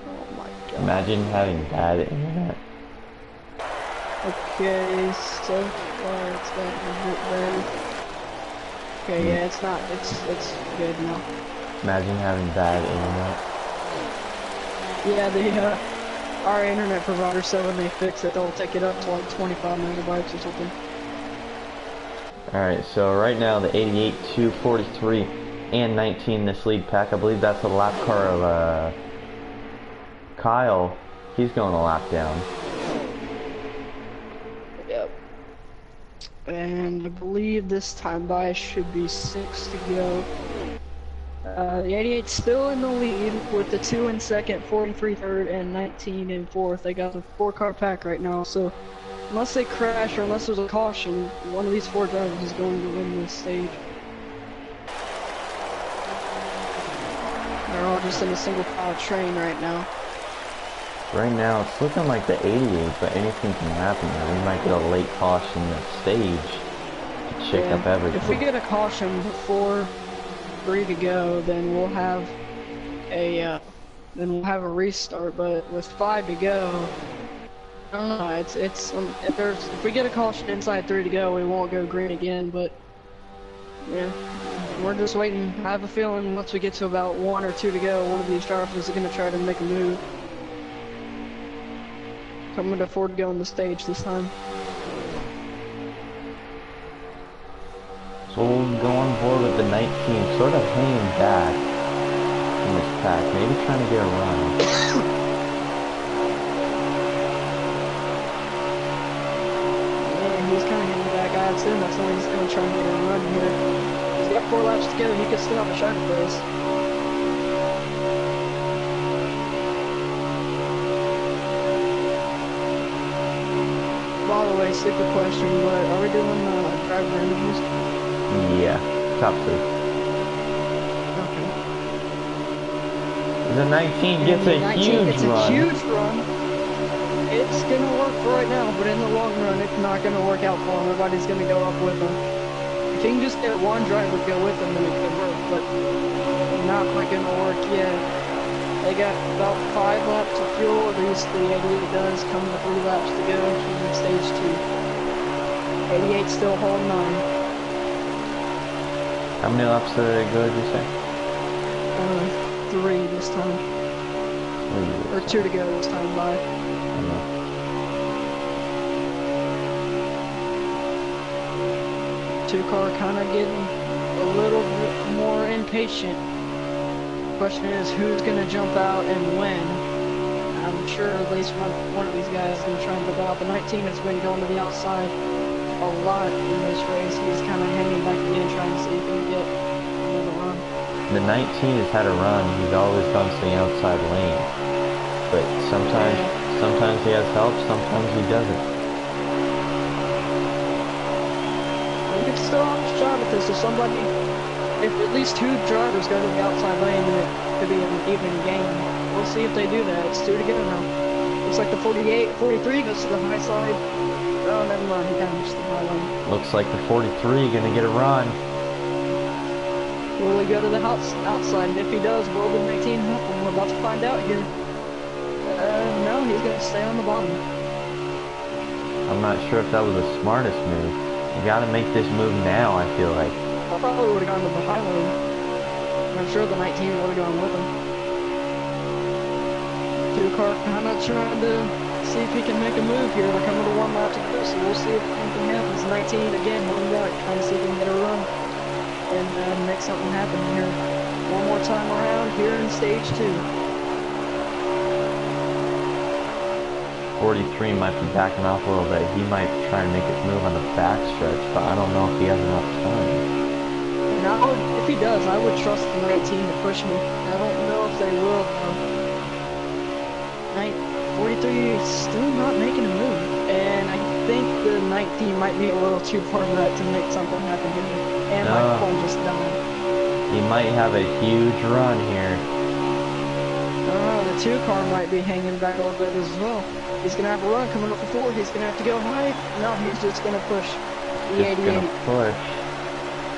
Oh my god. Imagine having bad internet. Okay, so far it's gotten a bit better. Okay, yeah, it's not, it's good now. Imagine having bad internet. Yeah, our internet provider said when they fix it, they'll take it up to like 25 megabytes or something. Alright, so right now the 88, 243, and 19 this lead pack. I believe that's the lap car of Kyle. He's going a lap down. Yep. And I believe this time by should be 6 to go. The 88 still in the lead with the 2 in second, 43 third, and 19 in fourth. They got the 4-car pack right now, so unless they crash or unless there's a caution, one of these 4 drivers is going to win this stage. They're all just in a single file train right now. Right now it's looking like the 88, but anything can happen. We might get a late caution in the stage to shake up everything. If we get a caution before 3 to go, then we'll have a restart. But with 5 to go, I don't know. If we get a caution inside 3 to go, we won't go green again. But yeah, we're just waiting. I have a feeling once we get to about 1 or 2 to go, one of these drivers is going to try to make a move. So I'm going to afford to go on the stage this time. So we'll go on board with the 19, sort of hanging back in this pack, maybe trying to get a run. Yeah, he's kind of hanging back. I assume that's why he's going to try and get a run here. He's got 4 laps to go. He could still have a shot at this. By the way, stupid question, but are we doing driver interviews? Yeah, top 3. Okay. The 19 gets a huge run. Huge run. It's gonna work for right now, but in the long run, it's not gonna work out for him. Everybody's gonna go up with him. If he can just get one driver to go with him, then it could work, but not quite gonna work yet. They got about 5 laps of fuel, at least the 88 does, coming to 3 laps to go in stage 2. 88 still holding on. How many laps did it go, did you say? 3 this time. 3 Or 2 to go this time by. Two-car kind of getting a little bit more impatient. Question is, who's going to jump out and when? I'm sure at least one of these guys is going to try and jump out. The 19 has been going to the outside a lot in this race. He's kind of hanging back again, trying to see if he can get another run. The 19 has had a run. He's always gone to the outside lane. But sometimes Sometimes he has help, sometimes he doesn't. We could still have a shot at this if somebody, if at least two drivers go to the outside lane, then it could be an even game. We'll see if they do that. It's two together now. Looks like the 43 goes to the high side. Oh, never mind. He kind of missed the high lane. Looks like the 43 gonna get a run. Will he go to the outside? And if he does, will the 19 help him? We're about to find out here. No, he's gonna stay on the bottom. I'm not sure if that was the smartest move. You gotta make this move now, I feel like. I probably would have gone to the high lane. I'm sure the 19 would have gone with him. Two-car kind of trying to see if he can make a move here. They're coming to one lap to go, so we'll see if anything happens. 19 again, one back, trying to see if he can get a run and make something happen here. One more time around here in stage 2. 43 might be backing off a little bit. He might try and make his move on the back stretch, but I don't know if he has enough time. And I would, if he does, I would trust the 19 to push me. I don't know if they will, though. 43 is still not making a move, and I think the 19 might be a little too far back to make something happen here. And my phone just died. He might have a huge run here. The 2-car might be hanging back a little bit as well. He's gonna have a run coming up for 4. He's gonna have to go high. No, he's just gonna push the 88. Just gonna push.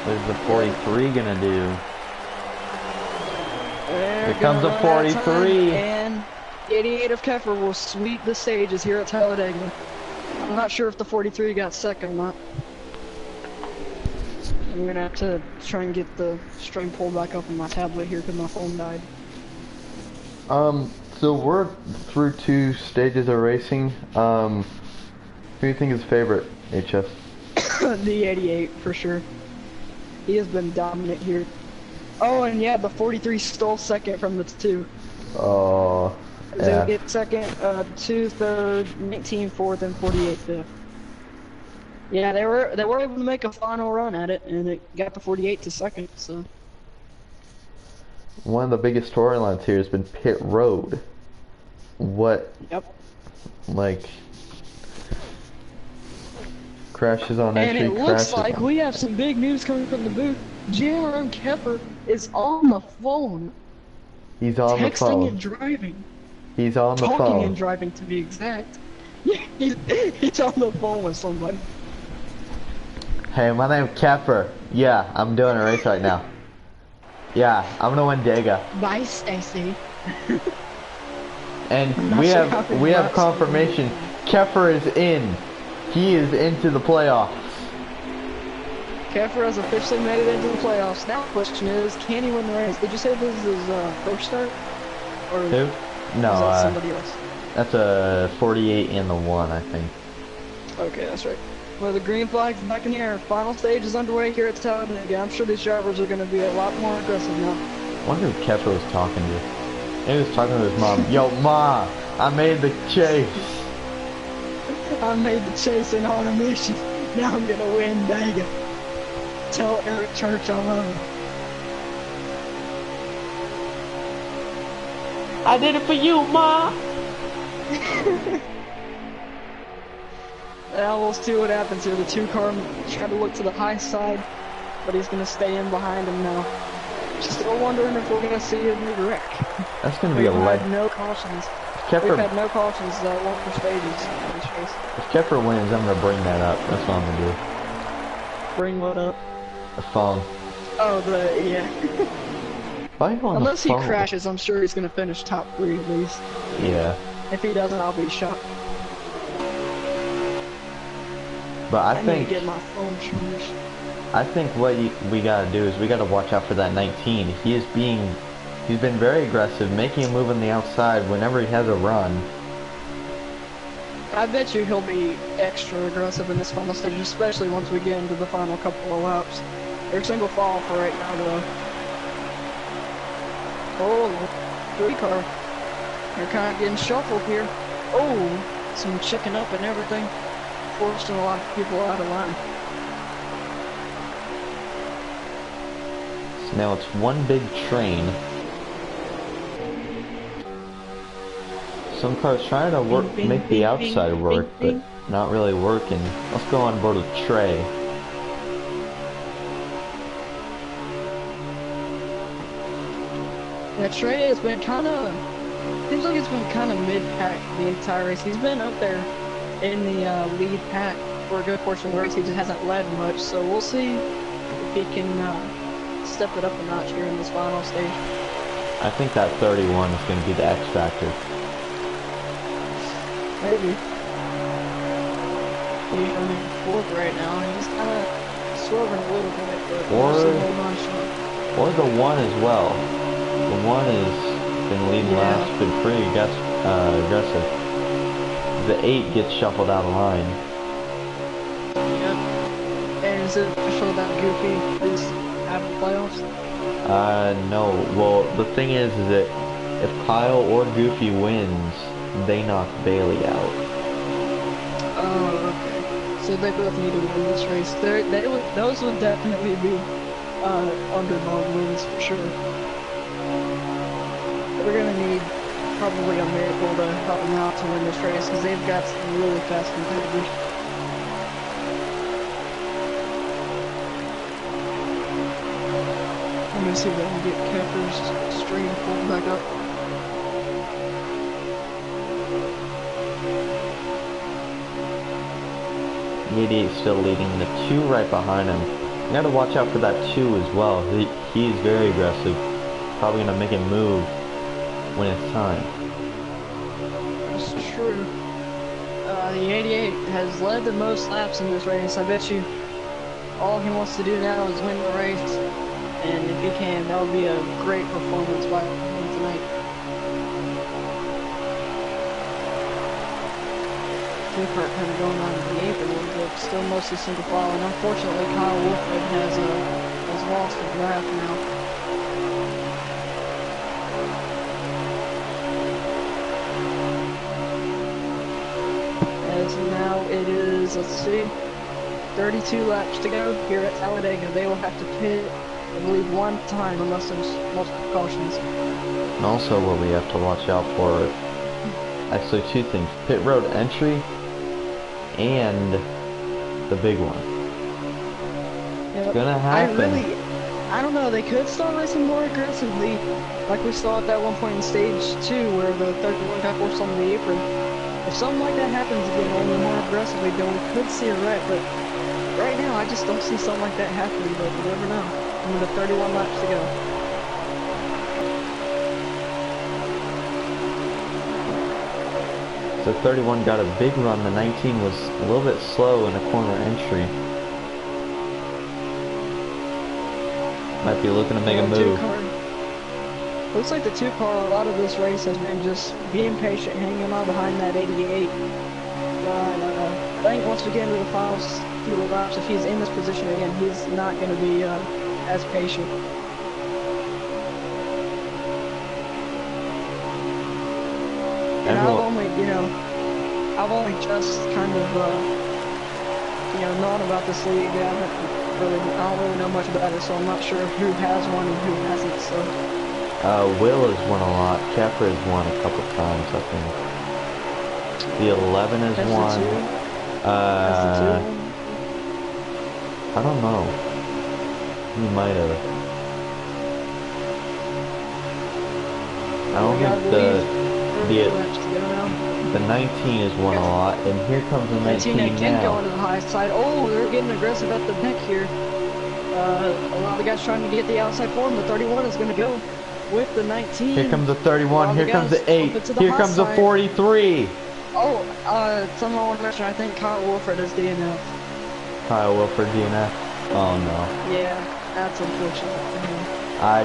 What is the 43 gonna do? Here comes the 43. And 88 of Keffer will sweep the stages here at Talladega. I'm not sure if the 43 got second or not. I'm gonna have to try and get the string pulled back up on my tablet here because my phone died. So we're through 2 stages of racing. Who do you think is favorite, HS? The 88 for sure. He has been dominant here. Oh, and yeah, the 43 stole second from the 2. Oh, yeah. They'll get second, 2 third, 19 fourth, and 48 fifth. Yeah, they were able to make a final run at it, and it got the 48 to second. So one of the biggest storylines here has been pit road. What? Yep. Like crashes on entry. And it looks like we have some big news coming from the booth. Jerome Keffer is on the phone. He's on the phone. Texting and driving. He's on the phone. Talking and driving, to be exact. He's on the phone with somebody. Hey, my name's Keffer. Yeah, I'm doing a race right now. Yeah, I'm gonna win Dega. Bye, Stacy. And we have confirmation. Keffer is in. He is into the playoffs. Keffer has officially made it into the playoffs. Now the question is, can he win the race? Did you say this is first start? Or Who? No, is that somebody else? That's a 48 and the 1, I think. Okay, that's right. Well, the green flag's back in the air. Final stage is underway here at Talladega. I'm sure these drivers are going to be a lot more aggressive now. I wonder who Keffer was talking to. He was talking to his mom. Yo, Ma, I made the chase. I made the chase in automation. Now I'm going to win Dega. Tell Eric Church I love him. I did it for you, Ma. Now we'll see what happens here. The 2-car trying to look to the high side, but he's going to stay in behind him now. Still wondering if we're going to see a big wreck. That's going to be a We've leg. had no cautions. Keffer, We've had no cautions that one for stages in this race. if Keffer wins, I'm going to bring that up. That's what I'm going to do. Bring what up? The phone. Oh, yeah. Why are you on Unless the he phone? crashes, I'm sure he's going to finish top 3 at least. Yeah. If he doesn't, I'll be shocked. But I need think to get my phone charged. I think what we gotta do is we gotta watch out for that 19. He's been very aggressive, making a move on the outside whenever he has a run. I bet you he'll be extra aggressive in this final stage, especially once we get into the final couple of laps. They're single file for right now, though. Oh, 3-car. They're kind of getting shuffled here. Oh, some checking up and everything. Forcing a lot of people out of line. So now it's one big train. some cars trying to work, Bing, make the bing, outside bing, work, bing, but bing. not really working. Let's go on board with Trey. Yeah, Trey has been kind of, seems like he's been kind of mid-pack the entire race. He's been up there in the lead pack for a good portion of the race. He just hasn't led much, so we'll see if he can step it up a notch here in this final stage. I think that 31 is going to be the X factor. Maybe. He's running fourth right now. He's kind of swerving a little bit, but mostly holding on short. Or the 1 as well. The 1 has been leading last, been pretty aggressive. The 8 gets shuffled out of line. Yep. And is it official that Goofy is out of the playoffs? No. Well, the thing is that if Kyle or Goofy wins, they knock Bailey out. Oh, okay. So they both need to win this race. Those would definitely be underdog wins for sure. We're gonna need probably a miracle to help them out to win this race because they've got some really fast competitors. I'm gonna see if I can get Kepper's stream pulled back up. The 88 still leading, the 2 right behind him. You gotta watch out for that 2 as well. He's very aggressive. Probably gonna make him move when it's time. That's true. The 88 has led the most laps in this race. I bet you all he wants to do now is win the race. And if he can, that would be a great performance by him tonight. Two-part kind of going on in the apron a little bit, still mostly single file, and unfortunately Kyle Wolford has lost the draft now. As now it is, let's see, 32 laps to go here at Talladega. They will have to pit, I believe, 1 time unless there's multiple cautions. And also what we have to watch out for, actually 2 things. Pit road entry and the big one. Yep. It's gonna happen. I don't know, they could start racing more aggressively, like we saw at that one point in stage 2 where the 31 got forced on the apron. If something like that happens again, only more aggressively, then we could see a wreck, but right now I just don't see something like that happening, but you never know. With 31 laps to go. So 31 got a big run, the 19 was a little bit slow in a corner entry. Might be looking to make a move. Looks like the 2-car, a lot of this race has been just being patient, hanging on behind that 88. I think once we get into the final few laps, if he's in this position again, he's not going to be as patient. And I've only just kind of, known about this league. I don't really know much about it, so I'm not sure who has won and who hasn't. So. Will has won a lot. Kepper has won a couple times, I think. The 11 has won. I don't know. He might have. I don't think the 19 has won a lot, and here comes the 19 now. Going to the high side. Oh, they're getting aggressive at the neck here. A lot of the guys trying to get the outside for him. The 31 is going to go with the 19. Here comes the 31. Here comes the 8. Here comes the 43. Oh, someone want to mention, I think Kyle Wolford is DNF. Kyle Wolford DNF? Oh no. Yeah, that's unfortunate for him. I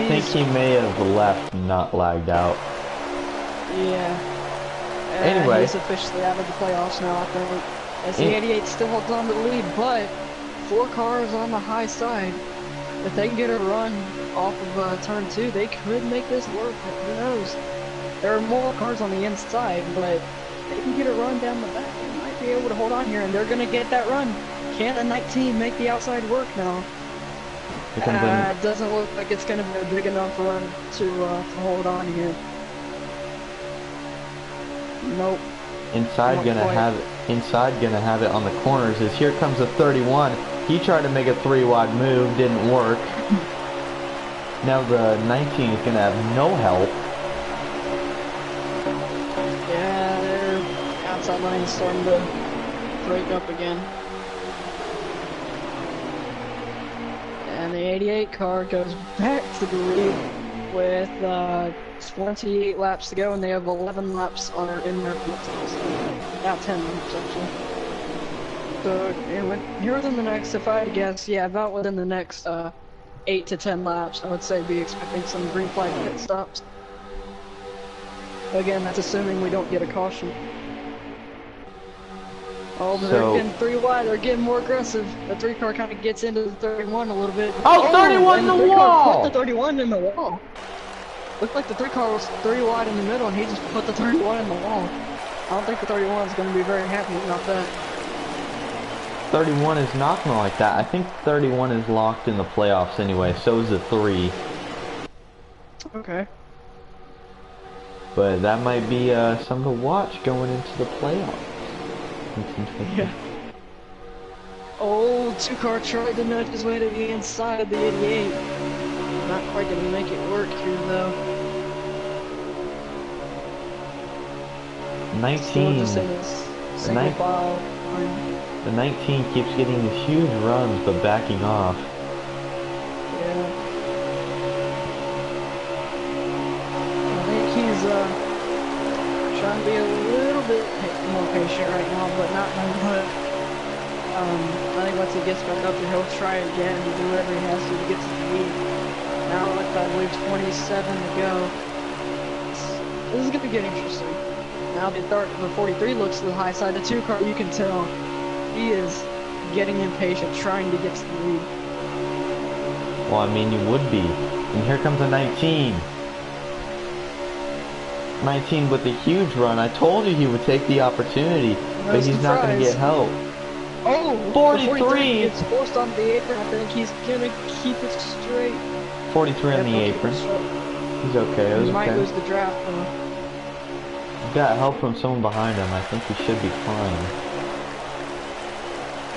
think he may have left, not lagged out. Yeah. Anyway. He's officially out of the playoffs now, I think. As the 88 still holds on to the lead, but 4 cars on the high side. If they can get a run off of turn 2, they could make this work. Who knows? There are more cars on the inside, but they can get a run down the back. They might be able to hold on here, and they're going to get that run. Can the 19 make the outside work now? It doesn't look like it's going to be a big enough run to hold on here. Nope. Inside Not gonna quite. have it on the corners. As here comes the 31. He tried to make a 3-wide move, didn't work. Now the 19 is gonna have no help. Yeah, they're outside lane starting to break up again. And the 88 car goes back to the lead with 28 laps to go, and they have 11 laps in their pit stops. About 10 laps, actually. So, here within the next, if I had to guess, yeah, about within the next 8 to 10 laps, I would say be expecting some green flag pit stops. Again, that's assuming we don't get a caution. Oh, but they're getting 3 wide. They're getting more aggressive. The 3 car kind of gets into the 31 a little bit. Oh, 31 in the wall! Put the 31 in the wall. Looked like the 3 car was 3 wide in the middle, and he just put the 31 in the wall. I don't think the 31 is going to be very happy about that. 31 is not going to like that. I think 31 is locked in the playoffs anyway. So is the 3. Okay. But that might be something to watch going into the playoffs. Yeah. Oh, 2 car tried to nudge his way to the inside of the 88. Not quite going to make it work here, though. 19. Just in his single file. The 19 keeps getting these huge runs, but backing off. Yeah. I think he's trying to be a little bit more patient right now, but not much. I think once he gets back up there, he'll try again and do whatever he has to get to the lead. Now with, I believe, 27 to go. This is going to get interesting. Now the 43 looks to the high side. The 2 car, you can tell, he is getting impatient, trying to get to the lead. Well, I mean, you would be. And here comes a 19. 19 with a huge run. I told you he would take the opportunity, but he's not going to get help. Oh, 43 gets forced on the apron. I think he's going to keep it straight. 43 on the apron. He's okay. He might lose the draft, though. Got help from someone behind him. I think he should be fine.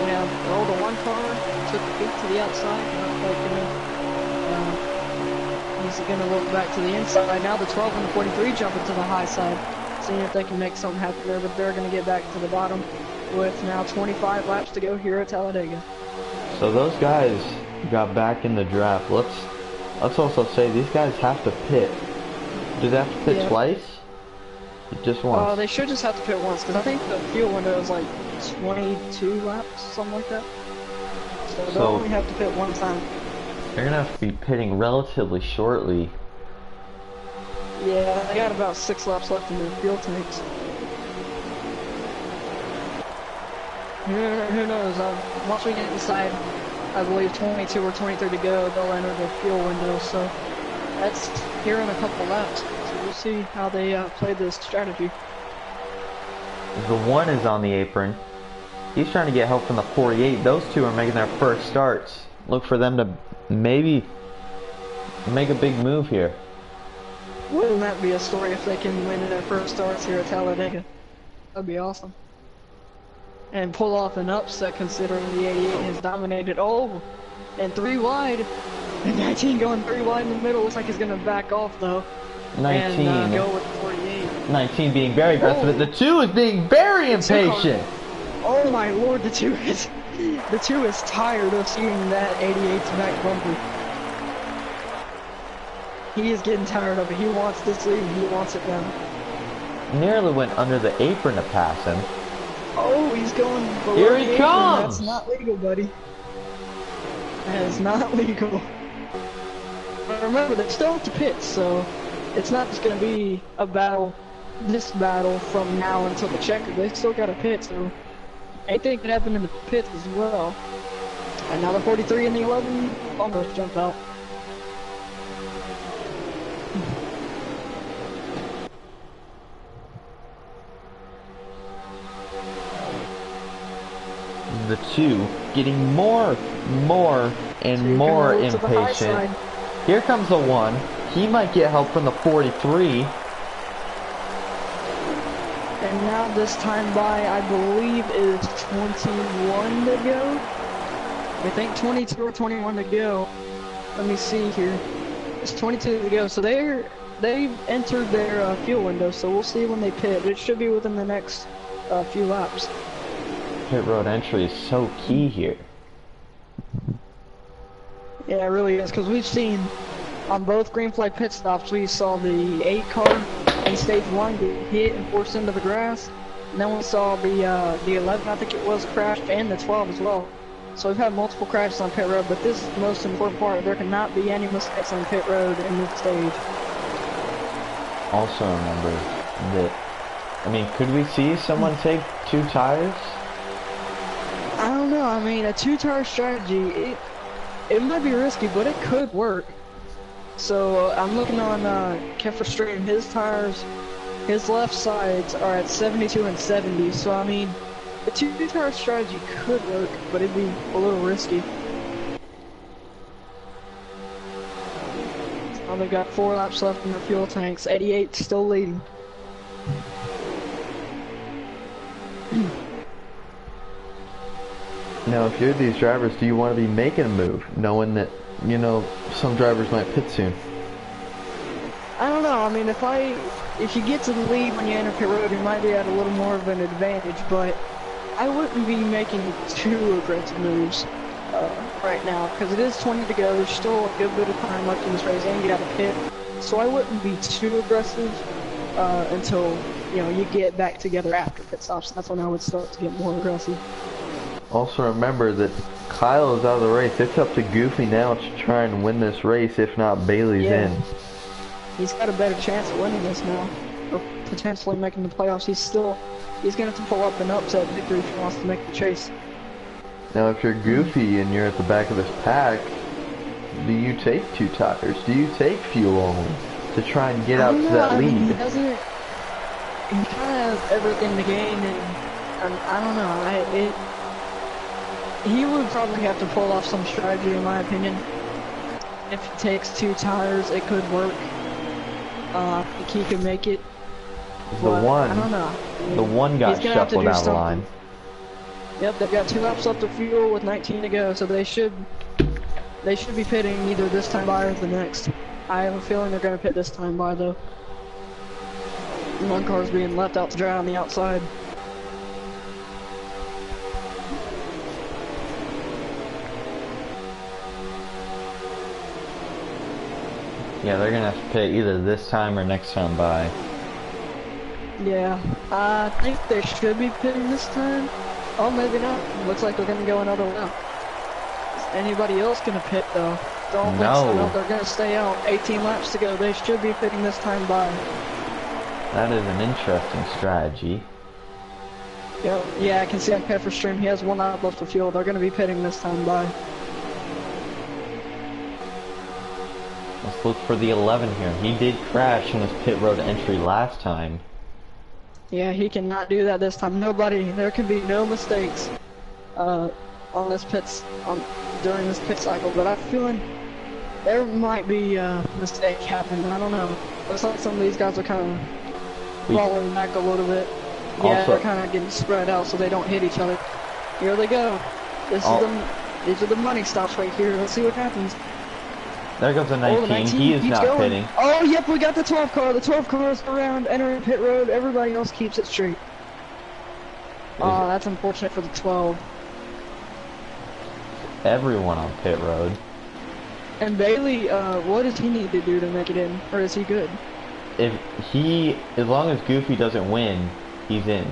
Yeah, well, the 1 car took the feet to the outside. Not quite gonna. He's gonna look back to the inside. Now the 12 and the 43 jumping to the high side, seeing if they can make something happen there. But they're gonna get back to the bottom with now 25 laps to go here at Talladega. So those guys got back in the draft. Let's also say these guys have to pit. Do they have to pit twice? Just once. They should just have to pit once, because I think the fuel window is like 22 laps, something like that. So they'll only have to pit one time. They're gonna have to be pitting relatively shortly. Yeah, they got about 6 laps left in their fuel tanks. Who knows? Once we get inside, I believe 22 or 23 to go, they'll enter the fuel window. So that's here in a couple laps. We'll see how they play this strategy. The 1 is on the apron. He's trying to get help from the 48. Those 2 are making their first starts. Look for them to maybe make a big move here. Wouldn't that be a story if they can win their first starts here at Talladega? That'd be awesome. And pull off an upset considering the 88 has dominated. Oh, and 3 wide. And 19 going 3 wide in the middle. Looks like he's going to back off though. 19. And go with 48. 19 being very aggressive. The 2 is being very impatient. Oh my lord, the 2 is tired of seeing that 88's back bumper. He is getting tired of it. He wants this lead. He wants it now. Nearly went under the apron to pass him. Oh, he's going below Here the he apron. comes. That's not legal, buddy. That is not legal. But remember, they still have to pit, so it's not just going to be a battle, this battle from now until the checker. They still got to pit, so anything could happen in the pits as well. And now the 43 and the 11 almost jump out. The 2 getting more and more impatient. Here comes the 1. He might get help from the 43. And now this time by, I believe, is 21 to go. I think 22 or 21 to go. Let me see here. It's 22 to go. So they've entered their fuel window. So we'll see when they pit. It should be within the next few laps. Pit road entry is so key here. Yeah, it really is. Because we've seen on both green flag pit stops, we saw the 8 car in stage 1 get hit and forced into the grass. And then we saw the 11, I think it was, crashed, and the 12 as well. So we've had multiple crashes on pit road, but this is the most important part. There cannot be any mistakes on pit road in this stage. Also remember that, I mean, could we see someone take 2 tires? I don't know. I mean, a 2-tire strategy, it might be risky, but it could work. So I'm looking on Keffer's stream. His tires, his left sides are at 72 and 70. So I mean, a 2-tire strategy could work, but it'd be a little risky. Oh, they've got 4 laps left in their fuel tanks. 88 still leading. Now, if you're these drivers, do you want to be making a move, knowing that, you know, some drivers might pit soon? I don't know. I mean, if you get to the lead when you enter pit road, you might be at a little more of an advantage, but I wouldn't be making too aggressive moves right now, because it is 20 to go. There's still a good bit of time left in this race, and you got to pit. So I wouldn't be too aggressive until, you know, you get back together after pit stops. That's when I would start to get more aggressive. Also remember that Kyle is out of the race. It's up to Goofy now to try and win this race, if not Bailey's in. He's got a better chance of winning this now, or potentially making the playoffs. He's going to have to pull up an upset victory if he wants to make the chase. Now if you're Goofy and you're at the back of this pack, do you take 2 tires? Do you take fuel only to try and get out to that lead? He doesn't. He kind of has everything to gain, and I don't know. He would probably have to pull off some strategy, in my opinion. If he takes 2 tires, it could work. I think he could make it. The one, I don't know. The one got shuffled down the line. Yep, they've got 2 laps left of fuel with 19 to go, so they should be pitting either this time by or the next. I have a feeling they're going to pit this time by, though. One car's being left out to dry on the outside. Yeah, they're gonna have to pit either this time or next time by. Yeah, I think they should be pitting this time. Oh, maybe not. Looks like they're gonna go another lap. Is anybody else gonna pit though? Don't think so. No, they're gonna stay out. 18 laps to go. They should be pitting this time by. That is an interesting strategy. Yep. Yeah, I can see on Pepper's stream. He has 1 lap left of fuel. They're gonna be pitting this time by. Let's look for the 11 here. He did crash on his pit road entry last time. Yeah, he cannot do that this time. There can be no mistakes on this during this pit cycle. But I'm feeling there might be a mistake happening. I don't know. Looks like some of these guys are kind of falling back a little bit. Yeah, they're kind of getting spread out so they don't hit each other. Here they go. These are the money stops right here. Let's see what happens. There goes the 19. He is not pitting. Oh, yep, we got the 12 car. The 12 car is around entering pit road. Everybody else keeps it straight. Oh, that's unfortunate for the 12. Everyone on pit road. And Bailey, what does he need to do to make it in? Or is he good? As long as Goofy doesn't win, he's in.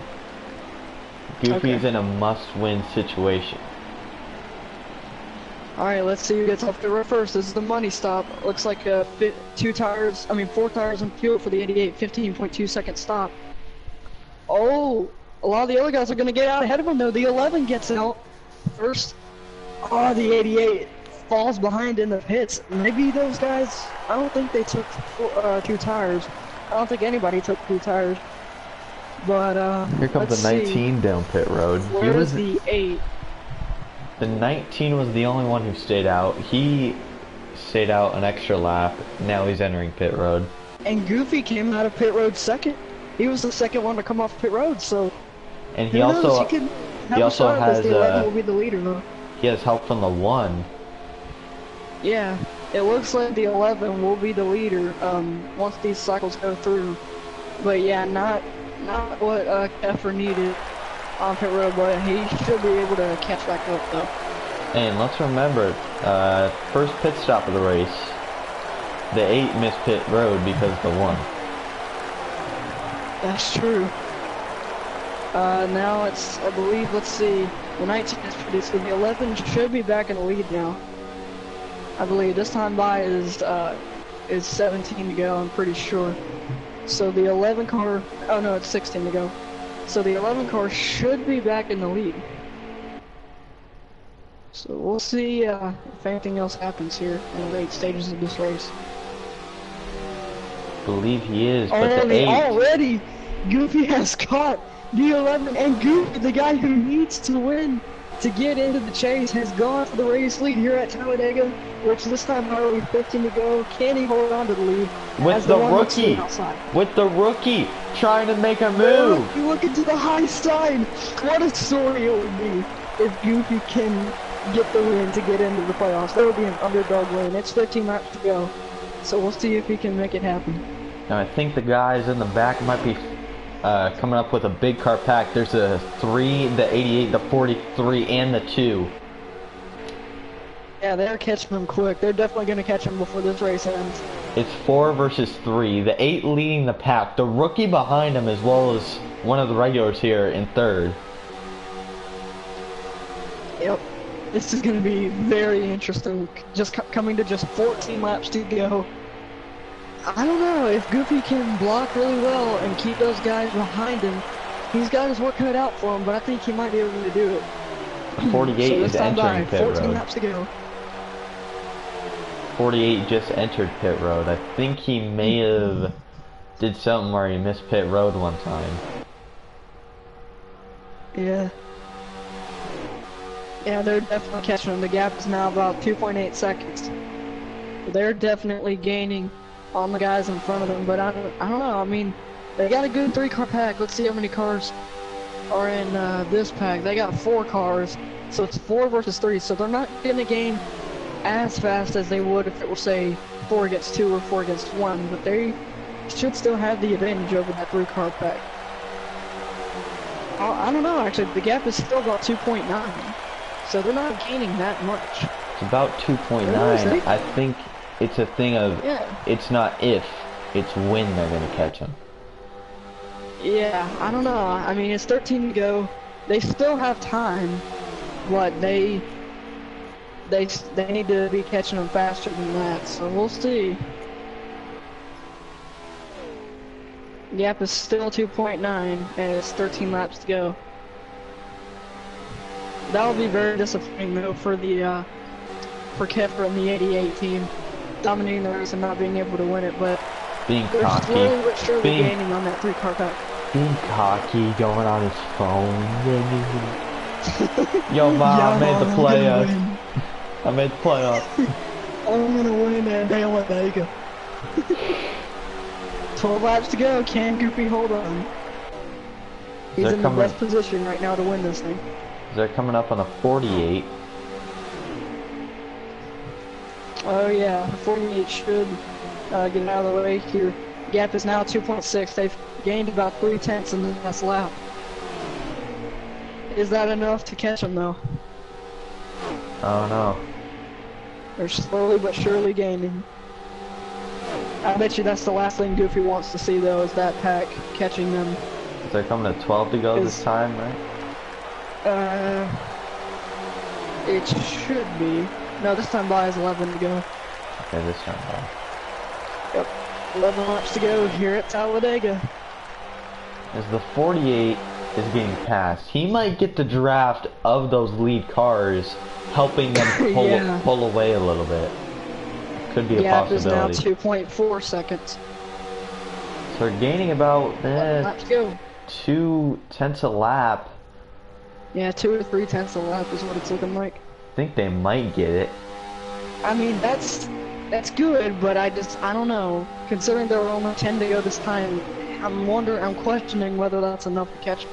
Goofy is in a must-win situation. Alright, let's see who gets off the road first. This is the money stop. Looks like 4 tires in fuel for the 88, 15.2 second stop. Oh, a lot of the other guys are going to get out ahead of him though. The 11 gets out first. Oh, the 88 falls behind in the pits. Maybe those guys, I don't think they took 2 tires. I don't think anybody took 2 tires. But, here comes the 19 down pit road. Where is the 8? The 19 was the only one who stayed out. He stayed out an extra lap. Now he's entering pit road. And Goofy came out of pit road second. he was the second one to come off pit road, so And who knows? He could have a also shot at this. has The 11 will be the leader, though. he has help from the 1. Yeah, it looks like the 11 will be the leader once these cycles go through. But yeah, not what Keffer needed on pit road, but he should be able to catch back up though. And let's remember, first pit stop of the race, the 8 missed pit road because of the 1. That's true. Now it's, I believe, let's see, the 19 is produced, so the 11 should be back in the lead now. I believe this time by is 17 to go, I'm pretty sure. So the 11 car, oh no, it's 16 to go. So the 11 car should be back in the lead. So we'll see if anything else happens here in the late stages of this race. I believe he is, but the 8... Already, Goofy has caught the 11, and Goofy, the guy who needs to win to get into the chase, has gone for the race lead here at Talladega, which this time only 15 to go. Can he hold on to the lead? With the rookie! With the rookie! Trying to make a move! You look into the high side! What a story it would be if Goofy can get the win to get into the playoffs. That would be an underdog win. It's 15 laps to go, so we'll see if he can make it happen. Now I think the guys in the back might be coming up with a big car pack. There's a 3, the 88, the 43, and the 2. Yeah, they're catching them quick. They're definitely going to catch them before this race ends. It's 4 versus 3. The 8 leading the pack. The rookie behind him, as well as one of the regulars here in 3rd. Yep. This is going to be very interesting. Just coming to just 14 laps to go. I don't know if Goofy can block really well and keep those guys behind him. He's got his work cut out for him, but I think he might be able to do it. 48 so is entering pit 14 road. laps to go. 48 just entered pit road. I think he may have did something where he missed pit road one time. Yeah. Yeah, they're definitely catching him. The gap is now about 2.8 seconds. They're definitely gaining on the guys in front of them, but I don't know. I mean, they got a good 3-car pack. Let's see how many cars are in this pack. They got 4 cars, so it's 4 versus 3. So they're not going to gain as fast as they would if it were, say, 4 against 2 or 4 against 1. But they should still have the advantage over that 3-car pack. I don't know. Actually, the gap is still about 2.9, so they're not gaining that much. It's about 2.9. I think it's a thing of, it's not if, it's when they're going to catch him. Yeah, I don't know. I mean, it's 13 to go. They still have time, but they need to be catching them faster than that, so we'll see. Gap is still 2.9, and it's 13 laps to go. That'll be very disappointing, though, for the for Keffer and the 88 team, dominating the race and not being able to win it, but being they're cocky, slowly but surely gaining on that 3-car pack. Being cocky, going on his phone. Yo, Mom, I made the playoffs. I made the playoffs. I'm gonna win at Dega. 12 laps to go. Can Goofy hold on? He's in the best position right now to win this thing. They're coming up on a 48. Oh yeah, 48 should get out of the way here. Gap is now 2.6. They've gained about 3/10 in the last lap. Is that enough to catch them though? Oh no. They're slowly but surely gaining. I bet you that's the last thing Goofy wants to see though, is that pack catching them. They're coming to 12 to go this time, right? It should be. No, this time by is 11 to go. Okay, this time by. Yep. 11 laps to go here at Talladega. As the 48 is getting passed, he might get the draft of those lead cars, helping them pull away a little bit. Could be a possibility. Gap is now 2.4 seconds. So they're gaining about 2/10 a lap. Yeah, 2 or 3/10 a lap is what it's looking like. I think they might get it. I mean, that's good, but I don't know. Considering there were only 10 to go this time, I'm questioning whether that's enough to catch them.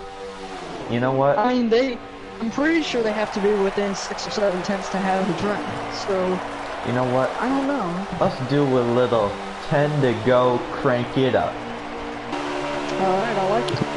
You know what? I mean, I'm pretty sure they have to be within 6 or 7 tenths to have a draft. So, You know what? I don't know. Let's do a little 10 to go, crank it up. Alright, I like it.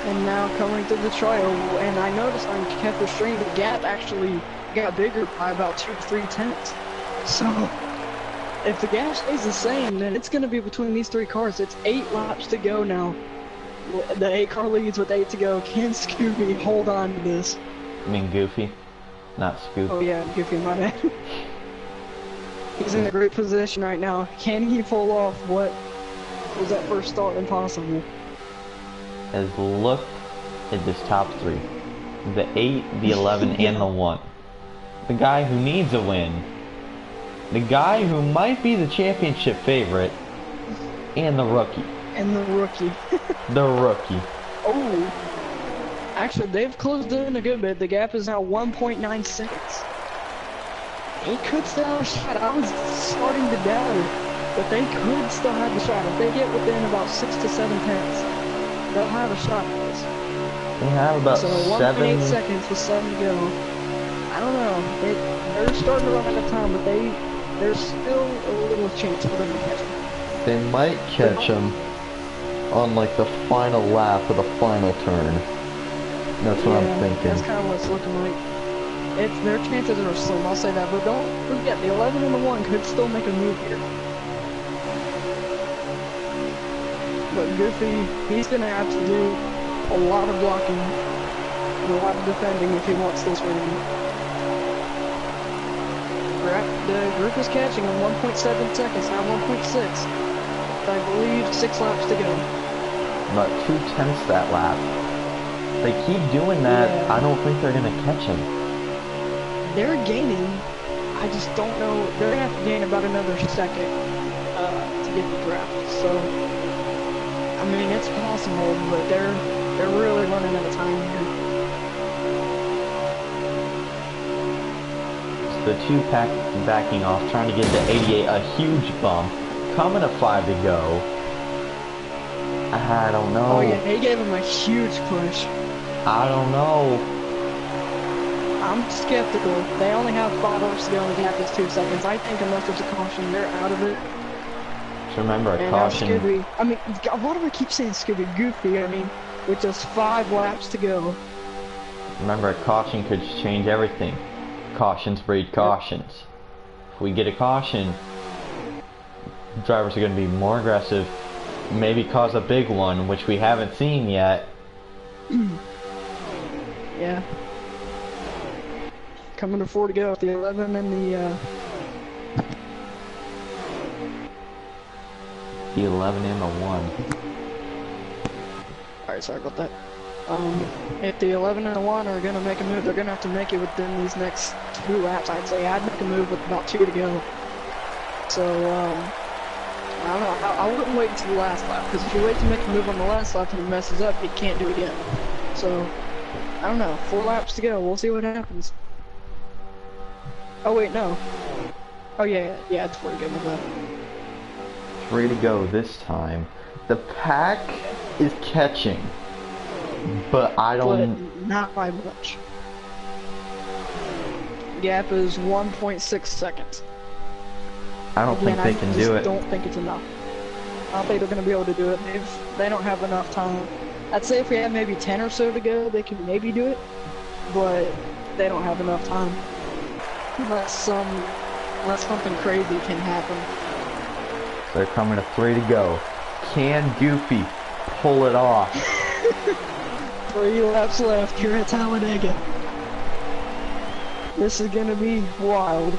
And now coming through the trial, and I noticed on Kepler Stream, the gap actually got bigger by about 2 to 3 tenths. So, if the gap stays the same, then it's going to be between these 3 cars. It's 8 laps to go now. The 8 car leads with 8 to go. Can Scooby hold on to this? I mean Goofy, not Scoop. Oh yeah, Goofy, my bad. He's in a great position right now. Can he pull off what was at first thought impossible? Has looked at this top 3. The 8, the 11, and the 1. The guy who needs a win. The guy who might be the championship favorite. And the rookie. And the rookie. The rookie. Oh. Actually, they've closed in a good bit. The gap is now 1.9 seconds. He could still have a shot. I was starting to doubt it. But they could still have a shot. If they get within about 6 to 7 tenths, they'll have a shot at this. They have about so 1.8 seconds with 7 to go. I don't know. They're starting to run out of time, but there's still a little chance for them to catch them. They might catch him on like the final lap of the final turn. That's what I'm thinking. That's kind of what it's looking like. Their chances are slim, I'll say that, but don't forget, the 11 and the 1 could still make a move here. But Goofy, he's going to have to do a lot of blocking and a lot of defending if he wants this win. The group is catching him 1.7 seconds, now 1.6. I believe 6 laps to go. About 2 tenths that lap. They keep doing that, Yeah. I don't think they're going to catch him. They're gaining, I just don't know, they're going to have to gain about another second to get the draft, so, I mean, it's possible, but they're really running out of time here. The 2 backing off, trying to get to 88, a huge bump, coming to 5 to go. I don't know. Oh yeah, he gave him a huge push. I don't know. I'm skeptical. They only have 5 laps to go and the gap is 2 seconds. I think unless there's a caution, they're out of it. Just remember, a And caution. Scooby, I mean, why do I keep saying Scooby? Goofy, I mean, with just 5 laps to go. Remember, a caution could change everything. Cautions breed cautions. If we get a caution, drivers are going to be more aggressive, maybe cause a big one, which we haven't seen yet. Yeah. Coming to 4 to go with the 11 and the 11 and the 1. Alright, sorry about that. If the 11 and the 1 are going to make a move, they're going to have to make it within these next 2 laps, I'd say. I'd make a move with about 2 to go. So, I don't know, I wouldn't wait until the last lap, because if you wait to make a move on the last lap and it messes up, you can't do it again. So, I don't know. 4 laps to go. We'll see what happens. Oh wait, no. Oh yeah, it's 4 to go. My bad. 3 to go this time. The pack is catching, but I don't. But not by much. Gap is 1.6 seconds. I don't think they can do it. I don't think it's enough. I don't think they're going to be able to do it. They don't have enough time. I'd say if we had maybe 10 or so to go, they could maybe do it, but they don't have enough time. Unless something crazy can happen. They're coming to 3 to go. Can Goofy pull it off? 3 laps left here at Talladega. This is gonna be wild.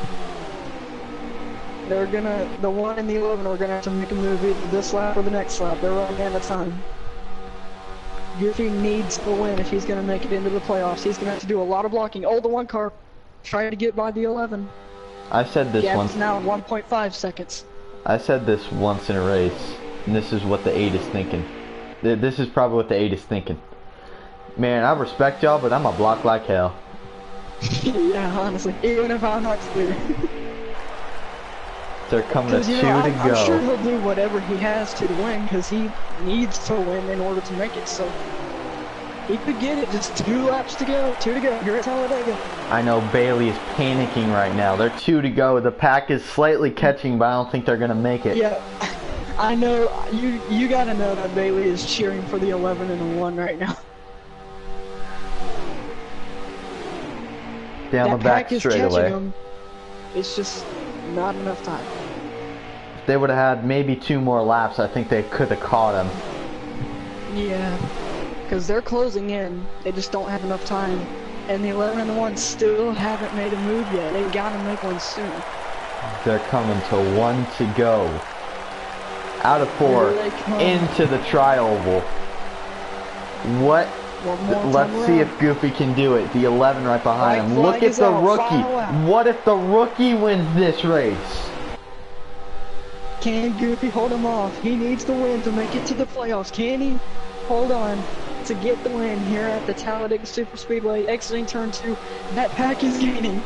The 1 and the 11 are gonna have to make a move either this lap or the next lap. They're running out of time. Goofy needs to win if he's gonna make it into the playoffs. He's gonna have to do a lot of blocking. Oh, the 1 car trying to get by the 11. I said this once. Gap's now 1.5 seconds. I said this once in a race, and this is what the 8 is thinking. This is probably what the 8 is thinking. Man, I respect y'all, but I'm a block like hell. Yeah, honestly, even if I'm not clear. They're coming to 2 to go. I'm sure he'll do whatever he has to win, because he needs to win in order to make it, so he could get it. Just 2 laps to go. 2 to go. You're at Talladega. I know Bailey is panicking right now. They're 2 to go. The pack is slightly catching, but I don't think they're going to make it. Yeah, I know. You got to know that Bailey is cheering for the 11 and the 1 right now. Down that the back pack is straightaway. Him. It's just not enough time. If they would have had maybe 2 more laps, I think they could have caught him. Yeah, because they're closing in. They just don't have enough time. And the 11 and the 1 still haven't made a move yet. They gotta make one soon. They're coming to 1 to go. Out of 4 into the tri-oval. What? Let's see if Goofy can do it. The 11 right behind him. Look at the rookie. What if the rookie wins this race? Can Goofy hold him off? He needs the win to make it to the playoffs. Can he hold on to get the win here at the Talladega Superspeedway, exiting turn 2? That pack is gaining.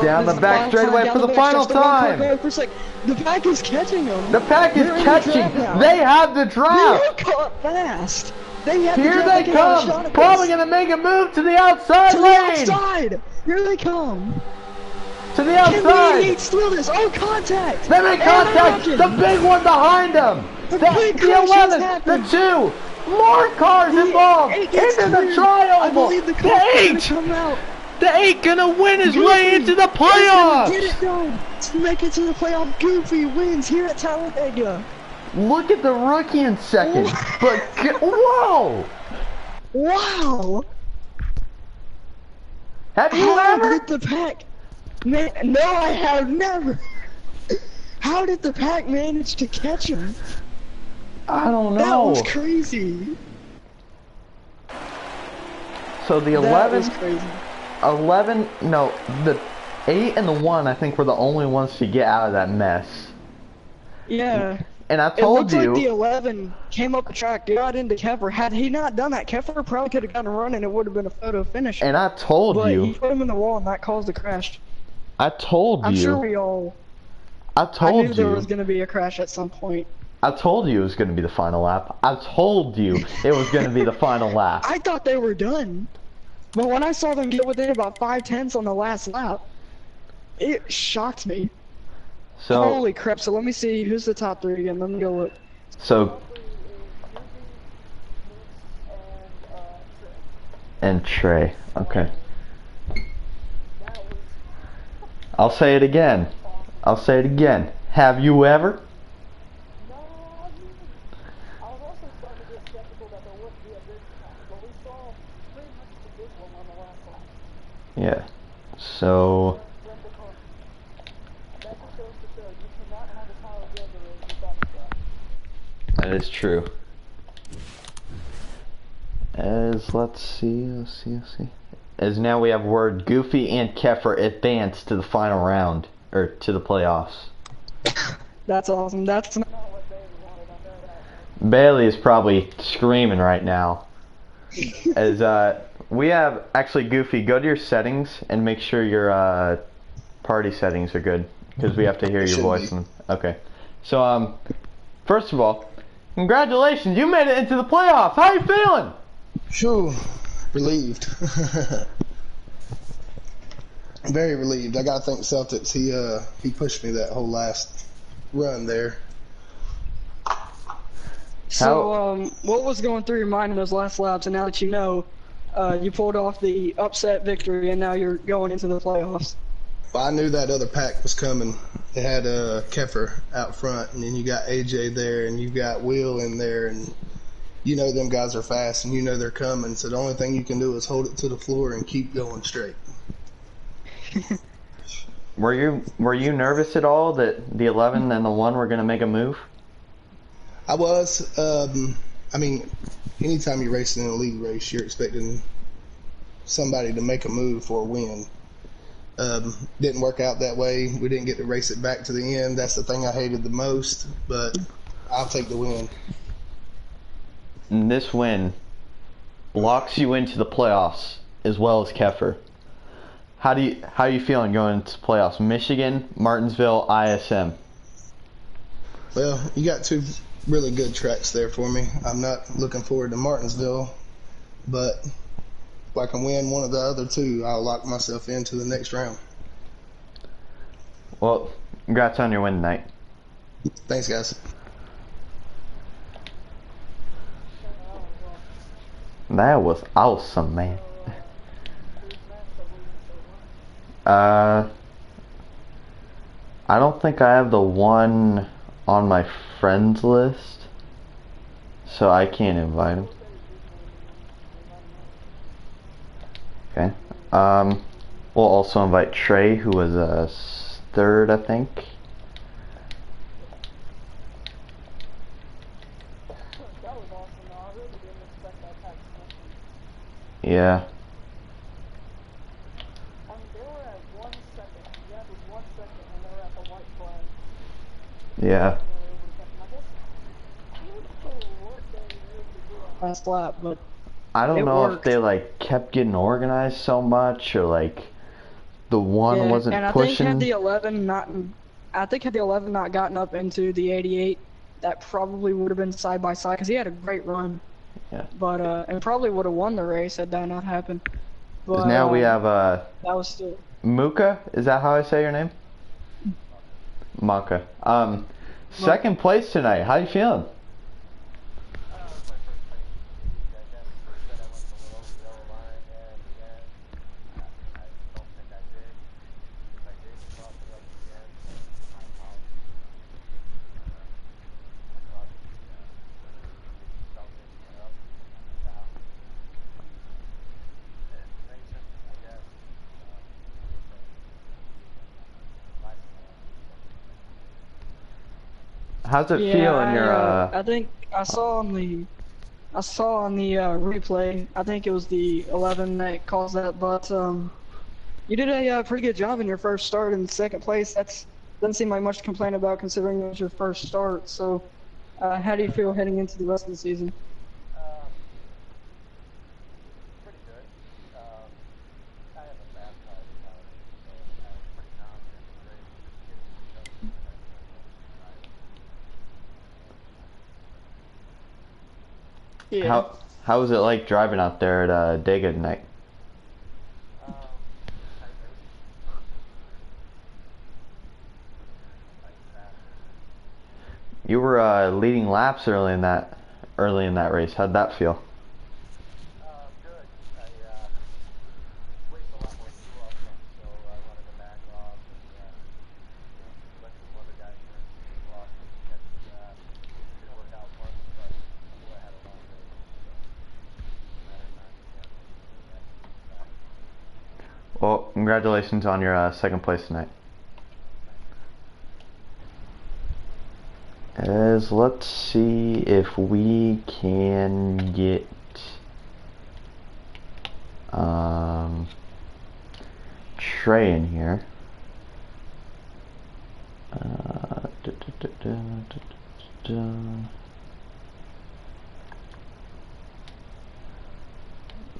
Down the back straightaway for the final time. The pack is catching them. The pack is catching. They have the draft. They're caught fast. Here they come. Probably going to make a move to the outside lane. To the outside. Here they come. To the outside. Can we steal this? Oh, contact. They make contact. The big one behind them. The 11. The 2. More cars involved. Into the tri-oval. The 8 gonna win his way into the playoffs. Get it done. To make it to the playoff. Goofy wins here at Talladega. Look at the rookie in second. But whoa! Wow! Have you ever hit the pack? Man, no, I have never. How did the pack manage to catch him? I don't know. That was crazy. So the 11. That was crazy. 11. No, the 8 and the 1. I think were the only ones to get out of that mess. Yeah. And I told you. It looked like the 11 came up the track, got into Keffer. Had he not done that, Keffer probably could have gotten a run and it would have been a photo finish. And I told you. But he put him in the wall and that caused the crash. I told you. I'm sure we all. I knew there was going to be a crash at some point. I told you it was going to be the final lap. I told you it was going to be the final lap. I thought they were done. But when I saw them get within about 5/10 on the last lap, it shocked me. So, holy crap, so let me see, who's the top 3 again? Let me go look. So, and Trey, okay. I'll say it again. I'll say it again. Have you ever? Yeah. So. That is true. Let's see. As now we have word Goofy and Keffer advance to the final round, or to the playoffs. That's awesome. That's not what Bailey is probably screaming right now. As We have actually Goofy. Go to your settings and make sure your party settings are good because we have to hear It your should voice. be. And okay. So first of all, congratulations! You made it into the playoffs. How you feeling? Phew, relieved. Very relieved. I gotta thank Celtics. He pushed me that whole last run there. So, How? what was going through your mind in those last laps? And now that you know, you pulled off the upset victory, and now you're going into the playoffs. Well, I knew that other pack was coming. It had Keffer out front, and then you got AJ there, and you got Will in there, and you know them guys are fast, and you know they're coming. So the only thing you can do is hold it to the floor and keep going straight. Were you nervous at all that the 11 and the 1 were going to make a move? I was. I mean, anytime you're racing in a league race, you're expecting somebody to make a move for a win. Didn't work out that way. We didn't get to race it back to the end. That's the thing I hated the most, but I'll take the win. And this win locks you into the playoffs as well as Keffer. How are you feeling going into the playoffs? Michigan, Martinsville, ISM. Well, you got two really good tracks there for me. I'm not looking forward to Martinsville, but if I can win one of the other two, I'll lock myself into the next round. Well, congrats on your win tonight. Thanks, guys. That was awesome, man. I don't think I have the one on my friends list, so I can't invite him. Okay. We'll also invite Trey, who was a third, I think. Yeah. Yeah. Last lap, but I don't it know if worked. they like kept getting organized so much or like the one Yeah, wasn't and I think pushing. had the 11 not gotten up into the 88, that probably would have been side by side because he had a great run. Yeah. But and probably would have won the race had that not happened. 'Cause But now we have that was still. Muka. Is that how I say your name? Maka. Second place tonight. How you feeling? How's it feel in your I think I saw on the replay. I think it was the 11 that caused that, but you did a pretty good job in your first start in second place. That's doesn't seem like much to complain about considering it was your first start. So, how do you feel heading into the rest of the season? Yeah. how was it like driving out there at Dega tonight? You were leading laps early in that race. How'd that feel? Well, congratulations on your second place tonight. Let's see if we can get Trey in here.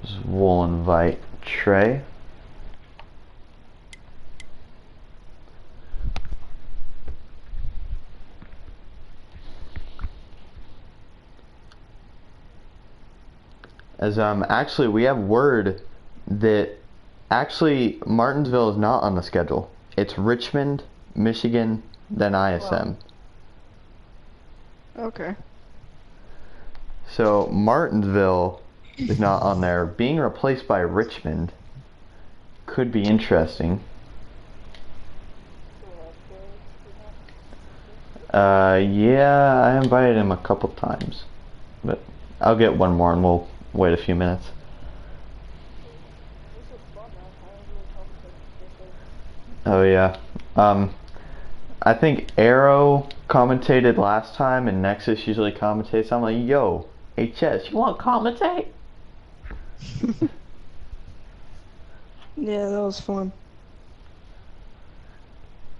There's we'll invite Trey. As actually we have word that actually Martinsville is not on the schedule. It's Richmond, Michigan, then ISM. Okay. So Martinsville is not on there. Being replaced by Richmond could be interesting. Yeah, I invited him a couple times, but I'll get one more and we'll wait a few minutes. Oh yeah. I think Arrow commentated last time and Nexus usually commentates. I'm like, yo, HS, you want to commentate? Yeah, that was fun.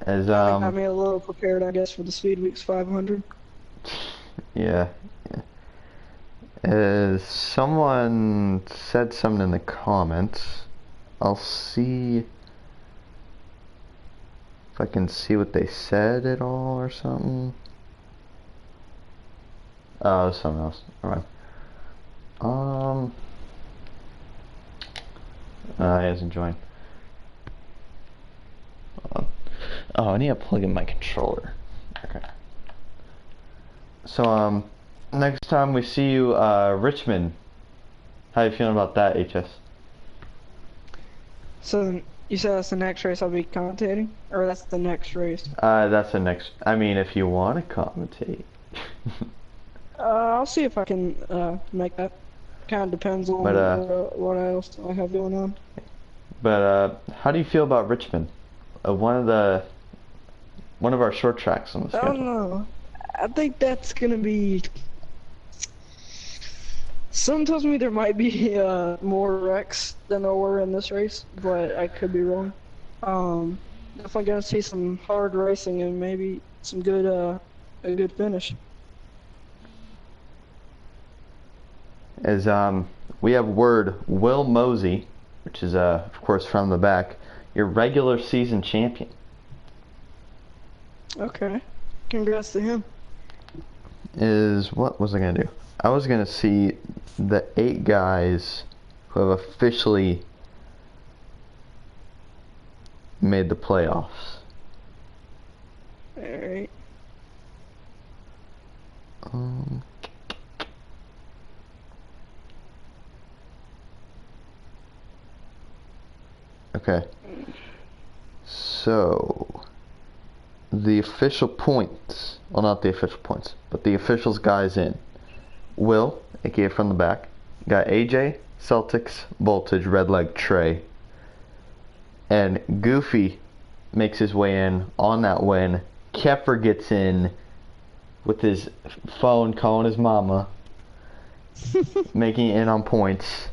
As Got me a little prepared, I guess, for the Speed Weeks 500. yeah. As someone said something in the comments, I'll see if I can see what they said at all or something. Oh, something else. Alright. He hasn't joined. Oh, I need to plug in my controller. Okay. So, next time we see you, Richmond. How you feeling about that, HS? So, you said that's the next race I'll be commentating? Or that's the next race? That's the next. I mean, if you want to commentate. I'll see if I can make that. Kind of depends on what else I have going on. But how do you feel about Richmond? One of our short tracks on the schedule. I don't know. I think that's gonna be. Some tells me there might be more wrecks than there were in this race, but I could be wrong. Definitely gonna see some hard racing and maybe some good a good finish. As we have word, Will Mosey, which is of course from the back, your regular season champion. Okay, congrats to him. What was I gonna do? I was gonna see the 8 guys who have officially made the playoffs. Alright. Okay. So the official points, well, not the official points, but the officials guys in. Will, aka from the back, got AJ, Celtics, Voltage, Redleg, Trey. And Goofy makes his way in on that win. Keffer gets in with his phone calling his mama, making it in on points.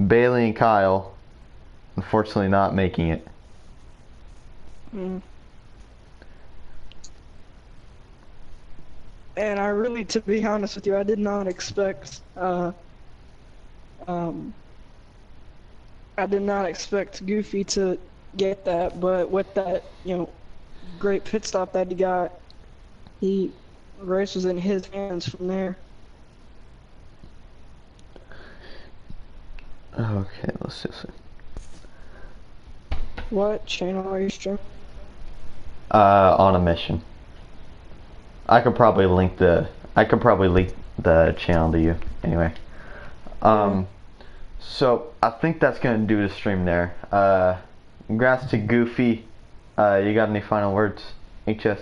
Bailey and Kyle, unfortunately not making it. And I really, to be honest with you, I did not expect, I did not expect Goofy to get that, but with that, great pit stop that he got, the race was in his hands from there. Okay, let's see. What channel are you streaming? On a mission. I could probably link the channel to you anyway. So I think that's gonna do the stream there. Congrats to Goofy. You got any final words, HS?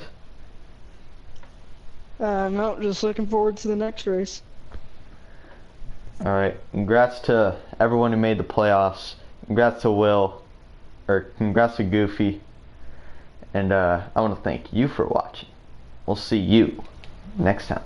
No, just looking forward to the next race. Alright, congrats to everyone who made the playoffs. Congrats to Will, or congrats to Goofy. And I want to thank you for watching. We'll see you next time.